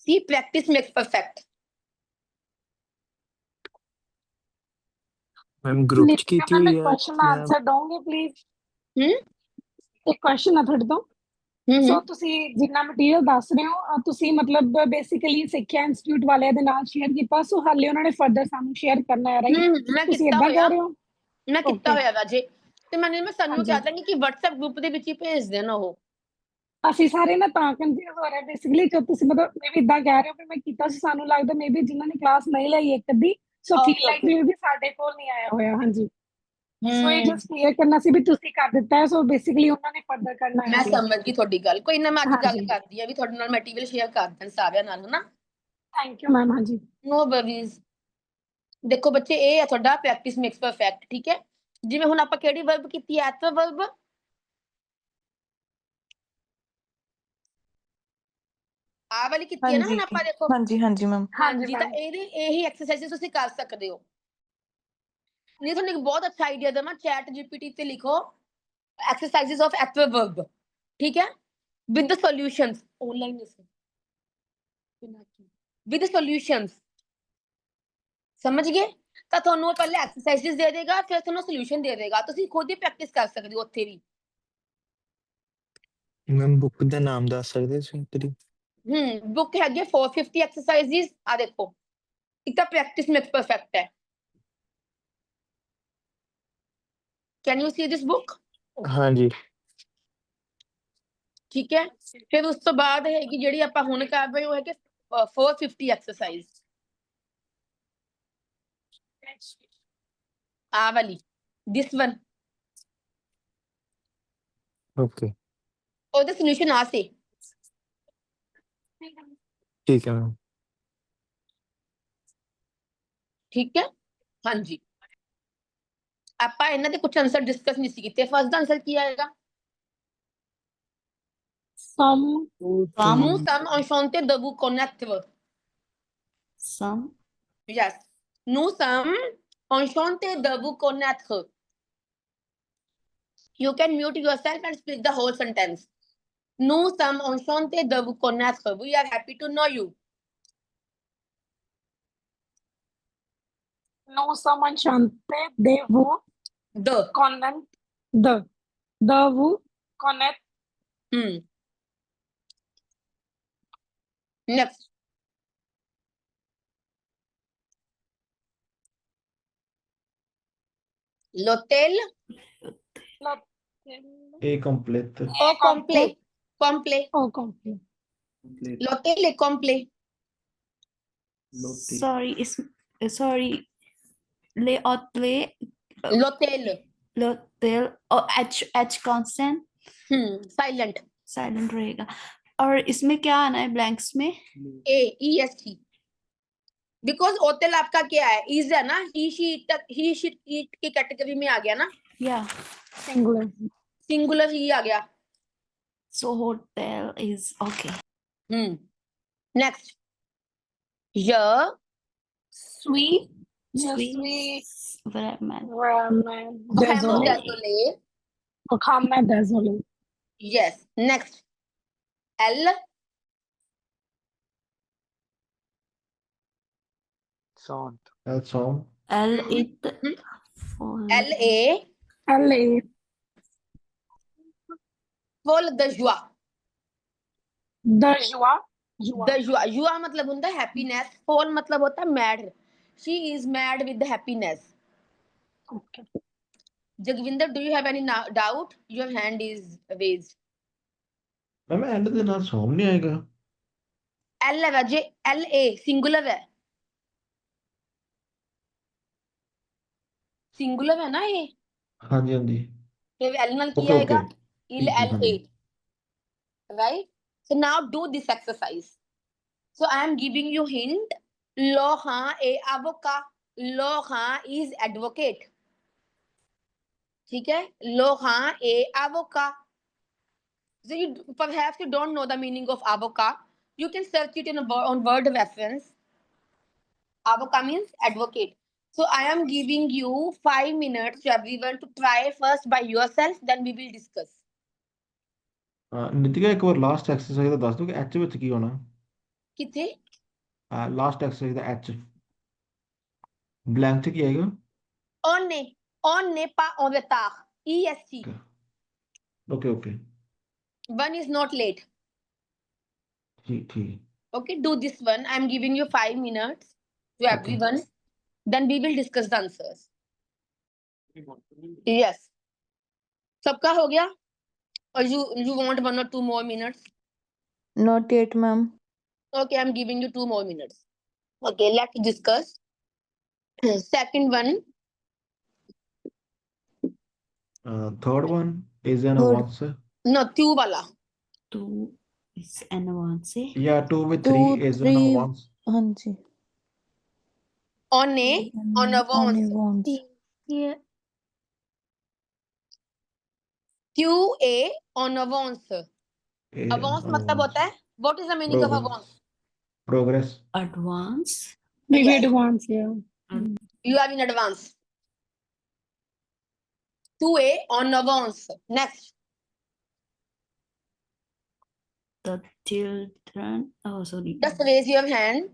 [SPEAKER 1] ਸੀ ਪ੍ਰੈਕਟਿਸ ਮੇਕਸ ਪਰਫੈक्ट।
[SPEAKER 4] मैम ग्रुप च कीती हुई है
[SPEAKER 10] क्वेश्चन
[SPEAKER 4] मैं
[SPEAKER 10] आंसर दोगे प्लीज। एक क्वेश्चन है ਤੁਹਾਡੇ ਤੋਂ। ਸੋ ਤੁਸੀਂ ਜਿੰਨਾ ਮਟੀਰੀਅਲ ਦੱਸ ਰਹੇ ਹੋ ਤੁਸੀਂ ਮਤਲਬ ਬੇਸਿਕਲੀ ਸਿੱਖਿਆ ਇੰਸਟੀਚਿਊਟ ਵਾਲਿਆਂ ਦੇ ਨਾਲ ਸ਼ੇਅਰ ਕੀਤਾ, ਸੋ ਹਾਲੇ ਉਹਨਾਂ ਨੇ ਫਰਦਰ ਸਾਨੂੰ ਸ਼ੇਅਰ ਕਰਨਾ ਹੈ, ਰਾਈਟ?
[SPEAKER 1] ਮੈਂ
[SPEAKER 10] ਤੁਸੀਂ
[SPEAKER 1] ਕੀਤਾ
[SPEAKER 10] ਇਦਾਂ
[SPEAKER 1] ਹੋਇਆ,
[SPEAKER 10] ਕਹਿ ਰਹੇ ਹੋ?
[SPEAKER 1] ਮੈਂ ਕੀਤਾ ਹੋਇਆ ਰਾਜੇ। ਤੇ ਮੈਂ ਸਾਨੂੰ
[SPEAKER 10] ਹਾਂਜੀ।
[SPEAKER 1] ਕਹਿ ਦਾਂਗੀ ਕਿ WhatsApp ਗਰੁੱਪ ਦੇ ਵਿੱਚ ਹੀ ਭੇਜ ਦੇਣਾ ਉਹ।
[SPEAKER 10] ਅਸੀਂ ਸਾਰੇ ਨਾ ਤਾਂ ਕਨਫਿਊਜ਼ ਹੋ ਰਹੇ ਬੇਸਿਕਲੀ ਕਿ ਤੁਸੀਂ ਮਤਲਬ ਮੇਬੀ ਇਦਾਂ ਕਹਿ ਰਹੇ ਹੋ ਕਿ ਮੈਂ ਕੀਤਾ ਸੀ, ਸਾਨੂੰ ਲੱਗਦਾ ਮੇਬੀ ਜਿਨ੍ਹਾਂ ਨੇ ਕਲਾਸ ਨਹੀਂ ਲਈ ਇੱਕ ਅੱਧੀ, ਸੋ
[SPEAKER 1] Okay,
[SPEAKER 10] ਫੀਲ ਲਾਈਕ
[SPEAKER 1] okay.
[SPEAKER 10] ਵੀ ਸਾਡੇ ਕੋਲ ਨਹੀਂ ਆਇਆ ਹੋਇਆ। ਹਾਂਜੀ, ਸੋ ਇਹ ਜਸਟ ਕਲੀਅਰ ਕਰਨਾ ਸੀ ਵੀ ਤੁਸੀਂ ਕਰ ਦਿੱਤਾ ਹੈ, ਸੋ ਬੇਸਿਕਲੀ ਉਹਨਾਂ ਨੇ ਫਰਦਰ ਕਰਨਾ ਹੈ
[SPEAKER 1] ਮੈਂ
[SPEAKER 10] ਹਾਲੇ।
[SPEAKER 1] ਸਮਝ ਗਈ ਤੁਹਾਡੀ ਗੱਲ। ਕੋਈ ਨਾ, ਮੈਂ ਅੱਜ ਗੱਲ
[SPEAKER 10] ਹਾਂਜੀ,
[SPEAKER 1] ਕਰਦੀ ਆ ਵੀ ਤੁਹਾਡੇ ਨਾਲ ਮਟੀਰੀਅਲ ਸ਼ੇਅਰ ਕਰ ਦੇਣ ਸਾਰਿਆਂ ਨਾਲ, ਹਨਾ।
[SPEAKER 10] Thank you ma'am. ਹਾਂਜੀ
[SPEAKER 1] ਨੋ ਵਰੀਜ਼। ਦੇਖੋ ਬੱਚੇ, ਇਹ ਹੈ ਤੁਹਾਡਾ ਪ੍ਰੈਕਟਿਸ ਮੇਕਸ ਪਰਫੈਕਟ, ਠੀਕ ਹੈ। ਜਿਵੇਂ ਹੁਣ ਆਪਾਂ ਕਿਹੜੀ ਵਰਬ ਕੀਤੀ ਹੈ, ਐਟ ਵਰਬ। ਆ ਵਾਲੀ ਕੀਤੀ ਹੈ ਨਾ ਹੁਣ ਆਪਾਂ, ਦੇਖੋ।
[SPEAKER 11] ਹਾਂਜੀ ਹਾਂਜੀ ਮੈਮ
[SPEAKER 10] ਹਾਂਜੀ
[SPEAKER 1] ਤਾਂ
[SPEAKER 10] ਮੈਮ।
[SPEAKER 1] ਇਹਦੀ ਇਹੀ ਐਕਸਰਸਾਈਜ਼ ਤੁਸੀਂ ਕਰ ਸਕਦੇ ਹੋ। ਨਹੀਂ ਤੁਹਾਨੂੰ ਇੱਕ ਬਹੁਤ ਅੱਛਾ ਆਈਡੀਆ ਦੇਵਾਂ, ਚੈਟ GPT ਤੇ ਲਿਖੋ exercises of adverb, ठीक है, with the solutions online with the solutions। समझ गए? ਤਾਂ ਤੁਹਾਨੂੰ ਉਹ ਪਹਿਲੇ ਐਕਸਰਸਾਈਜ਼ਸ ਦੇ ਦੇਗਾ, ਫਿਰ ਤੁਹਾਨੂੰ ਸੋਲੂਸ਼ਨ ਦੇ ਦੇਗਾ। ਤੁਸੀਂ ਖੁਦ ਹੀ ਪ੍ਰੈਕਟਿਸ ਕਰ ਸਕਦੇ ਹੋ ਉੱਥੇ ਵੀ।
[SPEAKER 4] मैम बुक ਦਾ ਨਾਮ ਦੱਸ ਸਕਦੇ ਹੋ ਤੇਰੀ?
[SPEAKER 1] ਬੁੱਕ ਹੈਗੀ 450 ਐਕਸਰਸਾਈਜ਼ਸ। ਆ ਦੇਖੋ, ਇੱਕ ਤਾਂ ਪ੍ਰੈਕਟਿਸ ਮੇਕਸ ਪਰਫੈਕਟ ਹੈ। Can you C this book?
[SPEAKER 4] हाँ जी
[SPEAKER 1] ਠੀਕ ਹੈ। ਫਿਰ ਉਸ ਤੋਂ ਬਾਅਦ ਹੈਗੀ ਜਿਹੜੀ ਆਪਾਂ ਹੁਣ ਕਰ ਰਹੇ ਹੋ, ਹੈਗੇ 450 ਐਕਸਰਸਾਈਜ਼। ਆ ਵਾਲੀ, ਦਿਸ ਵਨ।
[SPEAKER 4] ओके
[SPEAKER 1] ਉਹਦੇ ਸੋਲੂਸ਼ਨ ਆ ਸੀ।
[SPEAKER 4] ठीक है मैम।
[SPEAKER 1] ठीक है, हाँ जी। ਆਪਾਂ ਇਹਨਾਂ ਦੇ ਕੁਝ ਆਨਸਰ ਡਿਸਕਸ ਨਹੀਂ ਸੀ ਕੀਤੇ। ਫਸਟ ਦਾ ਆਨਸਰ ਕੀ ਆਏਗਾ?
[SPEAKER 10] Some.
[SPEAKER 1] Nous sommes enchantés de vous connaître.
[SPEAKER 7] Some.
[SPEAKER 1] Yes. Nous sommes enchantés de vous connaître. You can mute yourself and speak the whole sentence. Nous sommes enchantés de vous connaître. We are happy to know you.
[SPEAKER 10] Nous sommes enchantés de vous connaître. De vous connaître.
[SPEAKER 1] Next. L'hôtel
[SPEAKER 2] est complète.
[SPEAKER 1] au complet. Complet.
[SPEAKER 10] Au complet.
[SPEAKER 1] L'hôtel est complet.
[SPEAKER 7] Sorry, sorry. Les hôtels.
[SPEAKER 1] L'hôtel.
[SPEAKER 7] L'hôtel. Oh, H constant.
[SPEAKER 1] Silent.
[SPEAKER 7] Silent रहेगा। और इसमें क्या आना है blanks में?
[SPEAKER 1] EST. Because hotel आपका क्या है? Is है ना? He she it की कैटेगरी में आ गया ना?
[SPEAKER 7] Yeah.
[SPEAKER 10] Singular.
[SPEAKER 1] Singular ही आ गया.
[SPEAKER 7] So hotel is okay.
[SPEAKER 1] Next. Je
[SPEAKER 10] suis.
[SPEAKER 1] vraiment
[SPEAKER 10] Désolé. Vraiment désolé.
[SPEAKER 1] Yes. Next. Elle.
[SPEAKER 9] Sont.
[SPEAKER 2] Elles sont.
[SPEAKER 7] Elle it.
[SPEAKER 1] LA.
[SPEAKER 10] LA.
[SPEAKER 1] Full de joie.
[SPEAKER 10] De joie.
[SPEAKER 1] The joie. Joie मतलब होता है happiness. Full मतलब होता है mad. She is mad with the happiness.
[SPEAKER 10] Okay.
[SPEAKER 1] Jagvinder, do you have any doubt? Your hand is raised.
[SPEAKER 2] Ma'am and ਦੇ ਨਾਲ ਸੌਮ ਨਹੀਂ ਆਏਗਾ।
[SPEAKER 1] L है जे LA singular है। Singular है ना ये?
[SPEAKER 2] हाँ जी हाँ जी।
[SPEAKER 1] फिर L नाल की
[SPEAKER 2] ओके
[SPEAKER 1] आएगा?
[SPEAKER 2] ओके।
[SPEAKER 1] Il
[SPEAKER 2] हाँ
[SPEAKER 1] LA.
[SPEAKER 2] Ji.
[SPEAKER 1] Right? So now do this exercise. So I am giving you hint. Laurent est avocat. Laurent is advocate. ठीक है? Laurent est avocat. So perhaps you don't know the meaning of avocat. You can search it on word reference. Avocat means advocate. So I am giving you 5 minutes to everyone to try first by yourself. Then we will discuss.
[SPEAKER 2] Nitika ਇੱਕ ਵਾਰ last exercise ਦਾ ਦੱਸ ਦਿਓ ਕਿ H ਵਿੱਚ ਕੀ ਹੋਣਾ?
[SPEAKER 1] किथे?
[SPEAKER 2] Last exercise ਦਾ H blank ਚ ਕੀ ਆਏਗਾ?
[SPEAKER 1] On n'est pas en retard. EST.
[SPEAKER 2] Okay okay.
[SPEAKER 1] One is not late.
[SPEAKER 2] ठीक।
[SPEAKER 1] Okay, do this one. I am giving you 5 minutes to everyone. Then we will discuss the answers. Yes. सबका हो गया? Or you want 1 or 2 more minutes?
[SPEAKER 11] Not yet, ma'am.
[SPEAKER 1] Okay, I'm giving you 2 more minutes. Okay, let's discuss. Second one.
[SPEAKER 2] Third one is an
[SPEAKER 11] Third.
[SPEAKER 2] avance.
[SPEAKER 1] No, two wala.
[SPEAKER 7] Two is an avance.
[SPEAKER 2] Yeah, 2 with 3
[SPEAKER 11] 2,
[SPEAKER 2] is an
[SPEAKER 11] 3.
[SPEAKER 2] avance.
[SPEAKER 11] हाँ जी।
[SPEAKER 1] On avance.
[SPEAKER 11] avance.
[SPEAKER 7] Yeah.
[SPEAKER 1] QA on avance. Avance मतलब
[SPEAKER 2] Avance.
[SPEAKER 1] होता है? What is the meaning of avance?
[SPEAKER 2] Progress.
[SPEAKER 7] Advance.
[SPEAKER 10] Maybe
[SPEAKER 1] Yes.
[SPEAKER 10] advance, yeah.
[SPEAKER 1] You are in advance. 2A on avance. Next.
[SPEAKER 7] The children. Oh, sorry.
[SPEAKER 1] Just raise your hand.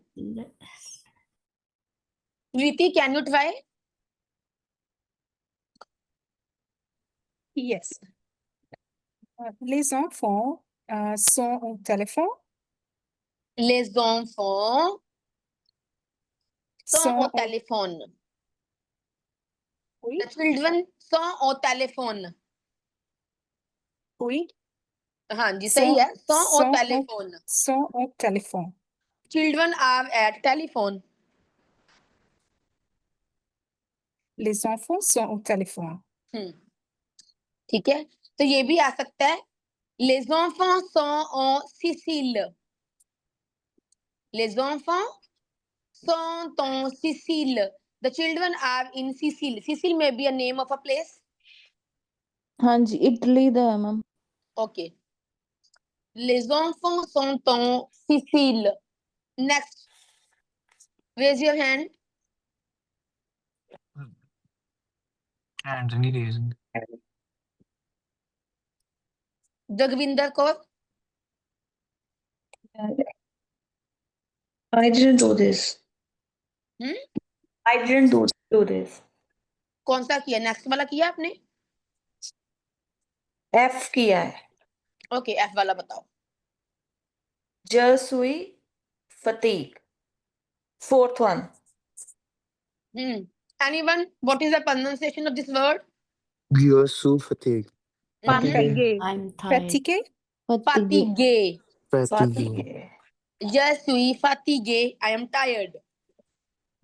[SPEAKER 1] Preeti, can you try?
[SPEAKER 14] Yes. Les enfants sont au téléphone.
[SPEAKER 1] Les enfants sont au téléphone.
[SPEAKER 14] Oui.
[SPEAKER 1] The children sont au téléphone.
[SPEAKER 14] Oui.
[SPEAKER 1] हाँ जी सही है. Sont au téléphone.
[SPEAKER 14] Sont au téléphone.
[SPEAKER 1] Children are at telephone.
[SPEAKER 14] Les enfants sont au téléphone.
[SPEAKER 1] ठीक है, तो ये भी आ सकता है. Les enfants sont en Sicile. Les enfants sont en Sicile. The children are in Sicile. Sicile may be a name of a place.
[SPEAKER 11] ਹਾਂਜੀ Italy ਦਾ ਹੈ ma'am
[SPEAKER 1] Okay. Les enfants sont en Sicile. Next. Raise your hand.
[SPEAKER 4] Hands ਨਹੀਂ raise ਹੁੰਦੇ
[SPEAKER 1] Jagvinder Kaur.
[SPEAKER 15] I didn't do this. I didn't do this.
[SPEAKER 1] कौन सा किया? Next वाला किया आपने?
[SPEAKER 15] F किया है.
[SPEAKER 1] ओके, एफ वाला बताओ.
[SPEAKER 15] Je suis fatigue. Fourth one.
[SPEAKER 1] Anyone? What is the pronunciation of this word?
[SPEAKER 4] you're so fatigued
[SPEAKER 13] Fatigué.
[SPEAKER 7] I'm tired.
[SPEAKER 14] Fatigué.
[SPEAKER 1] Fatigué.
[SPEAKER 4] fatigué
[SPEAKER 1] Je suis fatigué. I am tired.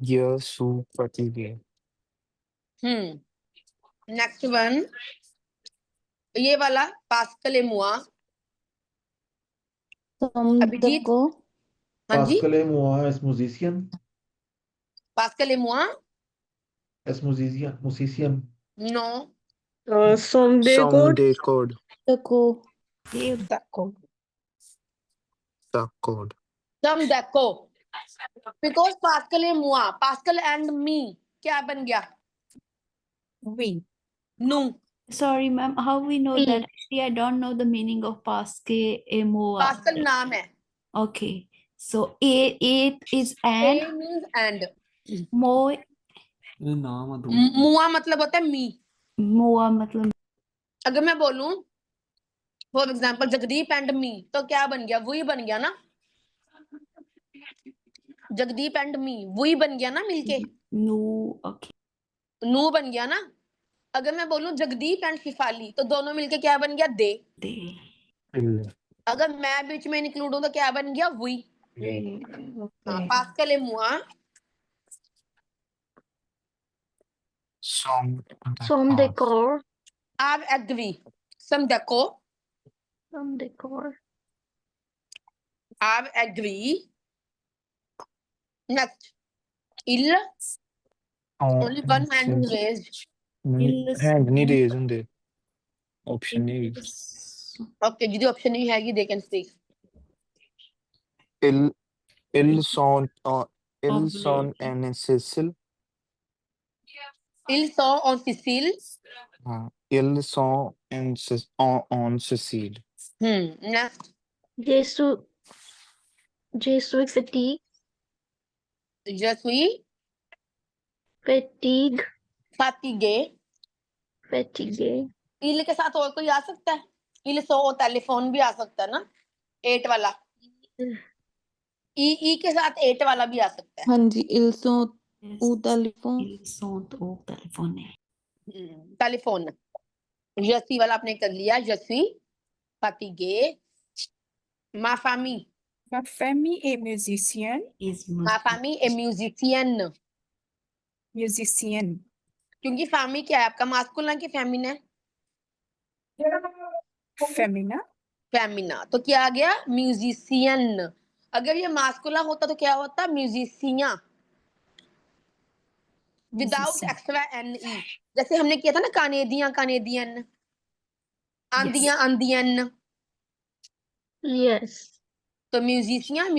[SPEAKER 4] you're so fatigué
[SPEAKER 1] Next one. ये वाला Pascal et moi. Abhijit.
[SPEAKER 11] को
[SPEAKER 1] हाँ जी.
[SPEAKER 2] Pascal et moi es musicien.
[SPEAKER 1] Pascal et moi.
[SPEAKER 2] Es musicien.
[SPEAKER 1] No.
[SPEAKER 15] Some day code.
[SPEAKER 4] someday code
[SPEAKER 11] को
[SPEAKER 14] D'accord.
[SPEAKER 4] the code
[SPEAKER 1] Some deco. Because Pascal et moi. Pascal and me. क्या बन गया?
[SPEAKER 14] Oui.
[SPEAKER 1] No.
[SPEAKER 7] Sorry, ma'am. How we know that? Actually, I don't know the meaning of Pascal et moi.
[SPEAKER 1] Pascal नाम है.
[SPEAKER 7] Okay. So it is
[SPEAKER 1] A
[SPEAKER 7] and
[SPEAKER 1] means and.
[SPEAKER 7] moi
[SPEAKER 1] मुआ मतलब होता है me.
[SPEAKER 7] moi मतलब
[SPEAKER 1] अगर मैं बोलूं for example Jagdeep and me तो क्या बन गया? वही बन गया ना. जगदीप एंड मी वही बन गया ना मिलके.
[SPEAKER 7] no. Okay.
[SPEAKER 1] नू बन गया ना. अगर मैं बोलूं जगदीप एंड शिफाली तो दोनों मिलके क्या बन गया? दे.
[SPEAKER 4] ill
[SPEAKER 1] अगर मैं बीच में इंक्लूड हूं तो क्या बन गया? वही. हाँ, pascal et moi.
[SPEAKER 8] Some decor.
[SPEAKER 1] I've agree. Some deco.
[SPEAKER 8] Some decor.
[SPEAKER 1] I've agree. Next. Il. Only one hand is raised.
[SPEAKER 4] hand ਨਹੀਂ ਰੇਜ਼ ਹੁੰਦੇ ਆਪਸ਼ਨ ਨਹੀਂ ਹੈਗੀ
[SPEAKER 1] Okay, ਜਿਹਦੀ option ਨਹੀਂ ਹੈਗੀ they can speak.
[SPEAKER 4] ils sont en Sicile
[SPEAKER 1] Ils sont en Sicile.
[SPEAKER 4] ils sont en Sicile
[SPEAKER 1] Next.
[SPEAKER 8] Je suis fatigue.
[SPEAKER 1] Je suis
[SPEAKER 8] Fatigue.
[SPEAKER 1] fatigué.
[SPEAKER 8] Fatigué.
[SPEAKER 1] Il के साथ और कोई आ सकता है? Il sont टेलीफोन भी आ सकता है ना. 8 वाला. ई के साथ 8 वाला भी आ सकता है.
[SPEAKER 11] हाँ जी इल्सो ऊ telephone
[SPEAKER 7] Ils sont au téléphone.
[SPEAKER 1] Telephone. Je suis वाला आपने कर लिया. Je suis fatigué. Ma famille.
[SPEAKER 14] Ma famille est musicienne.
[SPEAKER 1] Ma famille est musicienne.
[SPEAKER 14] Musicienne.
[SPEAKER 1] क्योंकि फैमिली क्या है आपका? मास्कुलिन की फेमिना है?
[SPEAKER 14] Féminin.
[SPEAKER 1] फेमिना. तो क्या आ गया? म्यूजिशियन. अगर ये मास्कुला होता तो क्या होता? म्यूजिशिया. Without extra N E. जैसे हमने किया था ना कानेदियन. आंदियन.
[SPEAKER 8] Yes.
[SPEAKER 1] तो म्यूजिशियन.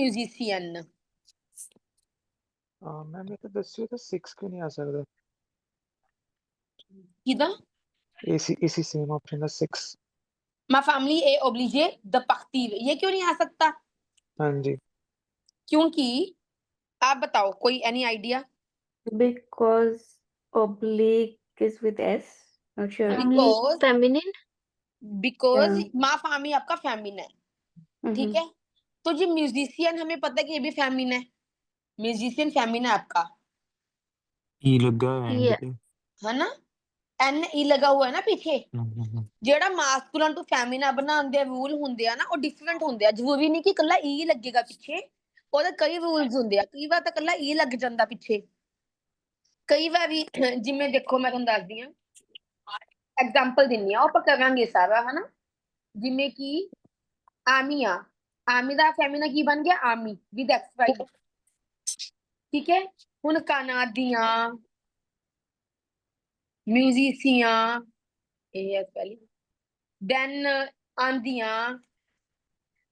[SPEAKER 9] मैम ये तो दस्सियो तो 6 क्यों नहीं आ सकता?
[SPEAKER 1] किदा?
[SPEAKER 9] इसी सेम ऑप्शन का 6.
[SPEAKER 1] Ma famille est obligée de partir. ये क्यों नहीं आ सकता?
[SPEAKER 9] हाँ जी.
[SPEAKER 1] क्योंकि आप बताओ कोई any idea?
[SPEAKER 15] Because oblique is with S. Not sure.
[SPEAKER 1] Because
[SPEAKER 8] Feminine.
[SPEAKER 1] because माँ फामी आपका फेमिन है. ठीक है. तो जी म्यूजिशियन हमें पता है कि ये भी फेमिन है. म्यूजिशियन फेमिन है आपका.
[SPEAKER 4] ई लगा है end पे
[SPEAKER 1] है ना. एन ई लगा हुआ है ना पीछे. ਜਿਹੜਾ ਮਾਸਕੂਲਨ ਟੂ ਫੈਮਿਨਾ ਬਣਾਉਂਦੇ ਰੂਲ ਹੁੰਦੇ ਆ ਨਾ ਉਹ ਡਿਫਰੈਂਟ ਹੁੰਦੇ ਆ. ਜ਼ਰੂਰੀ ਨਹੀਂ ਕਿ ਇਕੱਲਾ ਈ ਲੱਗੇਗਾ ਪਿੱਛੇ. ਉਹਦੇ ਕਈ ਰੂਲਸ ਹੁੰਦੇ ਆ. ਕਈ ਵਾਰ ਤਾਂ ਇਕੱਲਾ ਈ ਲੱਗ ਜਾਂਦਾ ਪਿੱਛੇ. ਕਈ ਵਾਰੀ ਜਿਵੇਂ ਦੇਖੋ ਮੈਂ ਤੁਹਾਨੂੰ ਦੱਸਦੀ ਆ. ਐਗਜ਼ਾਮਪਲ ਦਿੰਨੀ ਆ. ਉਹ ਆਪਾਂ ਕਰਾਂਗੇ ਸਾਰਾ ਹਨਾ. ਜਿਵੇਂ ਕਿ ਆਮੀਆ. आमी ਦਾ ਫੈਮਿਨਾ ਕੀ ਬਣ ਗਿਆ ਆਮੀ ਵਿਦ XY ਠੀਕ ਹੈ ਹੁਣ ਕਾਨਾ ਦੀਆਂ ਮਿਊਜ਼ੀਸ਼ੀਆਂ ਇਹ ਹੈ ਪਹਿਲੀ ਦੈਨ ਆਂਦੀਆਂ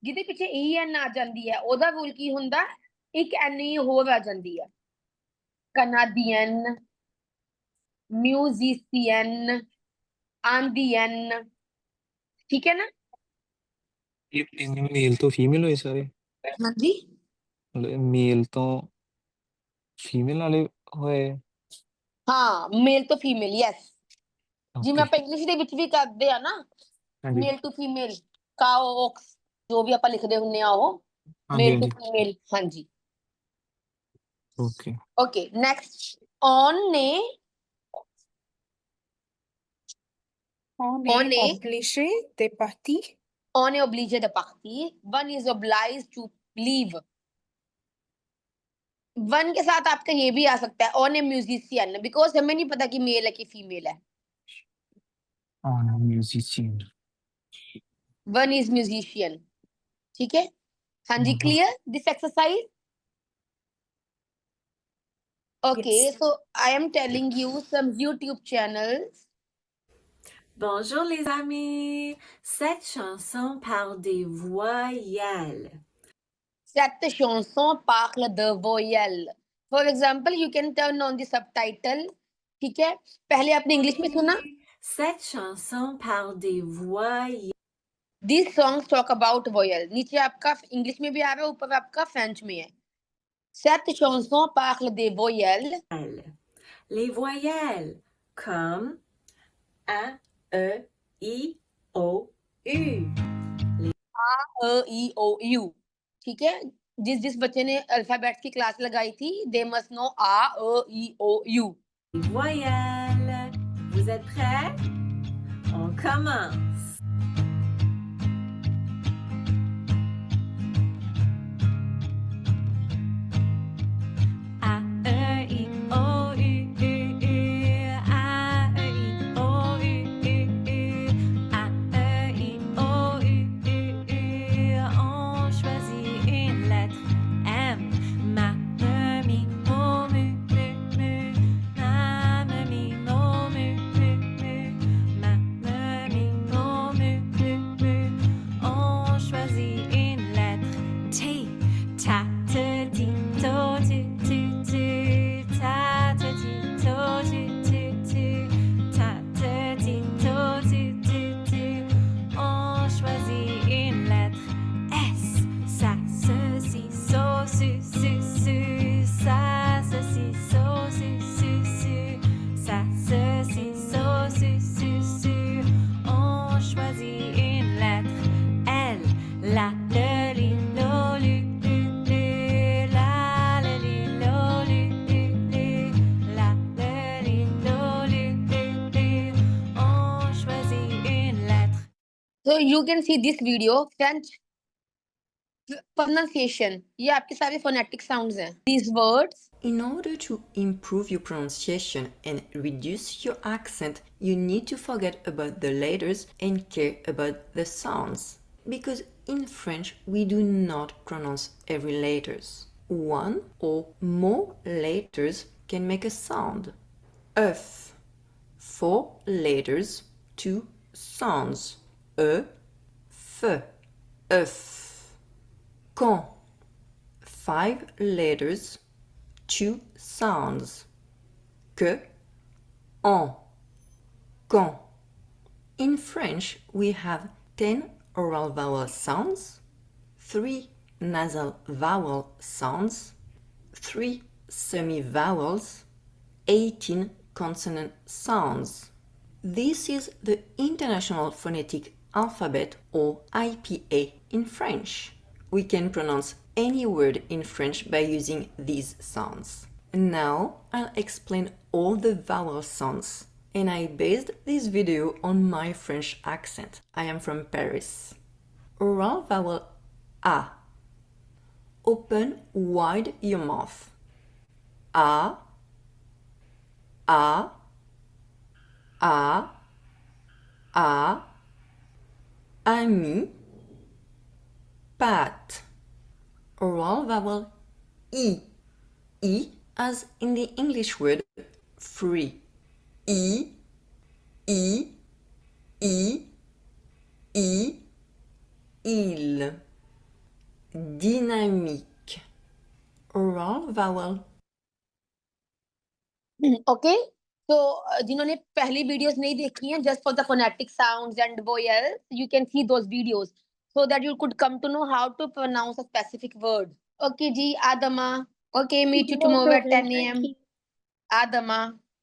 [SPEAKER 1] ਜਿਹਦੇ ਪਿੱਛੇ EN ਆ ਜਾਂਦੀ ਹੈ ਉਹਦਾ ਰੂਲ ਕੀ ਹੁੰਦਾ ਇੱਕ NE ਹੋਰ ਆ ਜਾਂਦੀ ਹੈ ਕਨਾਡੀਅਨ म्यूजिशियन आंदियन ठीक है ना
[SPEAKER 4] ਇਹ ਮੇਲ ਤੋਂ ਫੀਮੇਲ ਹੋਏ ਸਾਰੇ
[SPEAKER 1] हाँ जी
[SPEAKER 4] ਮਤਲਬ ਮੇਲ ਤੋਂ ਫੀਮੇਲ ਵਾਲੇ ਹੋਏ
[SPEAKER 1] हाँ मेल तो फीमेल यस जिवें
[SPEAKER 4] ਓਕੇ
[SPEAKER 1] आप इंग्लिश ਦੇ ਵਿੱਚ ਵੀ ਕਰਦੇ ਆ ਨਾ
[SPEAKER 4] ਹਾਂਜੀ
[SPEAKER 1] मेल टू फीमेल काओ ओक्स जो भी ਆਪਾਂ ਲਿਖਦੇ ਹੁੰਨੇ ਆ ਉਹ
[SPEAKER 4] ਹਾਂਜੀ
[SPEAKER 1] मेल टू
[SPEAKER 4] ਹਾਂਜੀ
[SPEAKER 1] फीमेल हाँ जी
[SPEAKER 4] ਓਕੇ
[SPEAKER 1] ओके नेक्स्ट ऑन ने
[SPEAKER 14] On
[SPEAKER 1] on
[SPEAKER 14] est
[SPEAKER 1] est
[SPEAKER 14] obligé de partir.
[SPEAKER 1] on est obligé de partir one is obliged to leave one के साथ आपका ये भी आ सकता है ऑन ए म्यूजिशियन बिकॉज हमें नहीं पता कि मेल है कि फीमेल है
[SPEAKER 4] ऑन म्यूजिशियन
[SPEAKER 1] वन इज म्यूजिशियन ठीक है हाँ जी clear this exercise okay
[SPEAKER 14] Yes.
[SPEAKER 1] So I am telling you some YouTube channels
[SPEAKER 16] Bonjour les amis, cette chanson parle des voyelles.
[SPEAKER 1] cette chanson parle de voyelles for example you can turn on the subtitle ठीक है पहले आपने English में सुना
[SPEAKER 16] Cette chanson parle des voyelles.
[SPEAKER 1] These songs talk about voyelle नीचे आपका English में भी आ रहा है ऊपर आपका फ्रेंच में है Cette chanson parle des voyelles.
[SPEAKER 16] Les voyelles comme A, E, I, O, U.
[SPEAKER 1] A, E, I, O, U. ठीक है जिस बच्चे ने अल्फाबेट की क्लास लगाई थी they must know A, E, I, O, U.
[SPEAKER 16] Les voyelles. Vous êtes prêts? On commence. A, E, I, O, U, U, U. A, E, I, O, U, U, U. A, E, I, O, U, U, U. On choisit une lettre. M. Ma, me, mi, mo, mu, mu, mu. Ma, me, mi, mo, mu, mu, mu. Ma, me, mi, mo, mu, mu, mu. On choisit une lettre. T. Ta, te, ti, to, tu, tu, tu. Ta, te, ti, to, tu, tu, tu. Ta, te, ti, to, tu, tu, tu. On choisit une lettre. S. Ça, ceci, so, su, su, su. Ça, ceci, so, su, su, su. Ça, ceci, so, su, su, su. On choisit une lettre. L. La, le, li, lo, lu, lu, lu. La, le, li, lo, lu, lu, lu. La, le, li, lo, lu, lu, lu. On choisit une lettre.
[SPEAKER 1] So you can see this video French pronunciation. ये आपके सारे phonetic sounds हैं. These words.
[SPEAKER 17] In order to improve your pronunciation and reduce your accent, you need to forget about the letters and care about the sounds. Because in French, we do not pronounce every letters. One or more letters can make a sound. F. 4 letters, 2 sounds. E, F, F. Quand. 5 letters, 2 sounds. Que, en, quand. In French, we have 10 oral vowel sounds, 3 nasal vowel sounds, 3 semi-vowels, 18 consonant sounds. This is the International Phonetic Alphabet, or IPA, in French. We can pronounce any word in French by using these sounds. Now I'll explain all the vowel sounds, and I based this video on my French accent. I am from Paris. Oral vowel A. Open wide your mouth. A, A, A, A. Ami, pat. Oral vowel E. E as in the English word free. E, E, E, E, il. Dynamique. Oral vowel
[SPEAKER 1] Okay, so जिन्होंने पहली videos नहीं देखी हैं, just for the phonetic sounds and vowels, you can see those videos so that you could come to know how to pronounce a specific word. Okay ji, Adama. Okay, meet you
[SPEAKER 8] No
[SPEAKER 1] tomorrow at
[SPEAKER 8] problem.
[SPEAKER 1] 10 a.m.
[SPEAKER 8] Thank you.
[SPEAKER 1] Adama.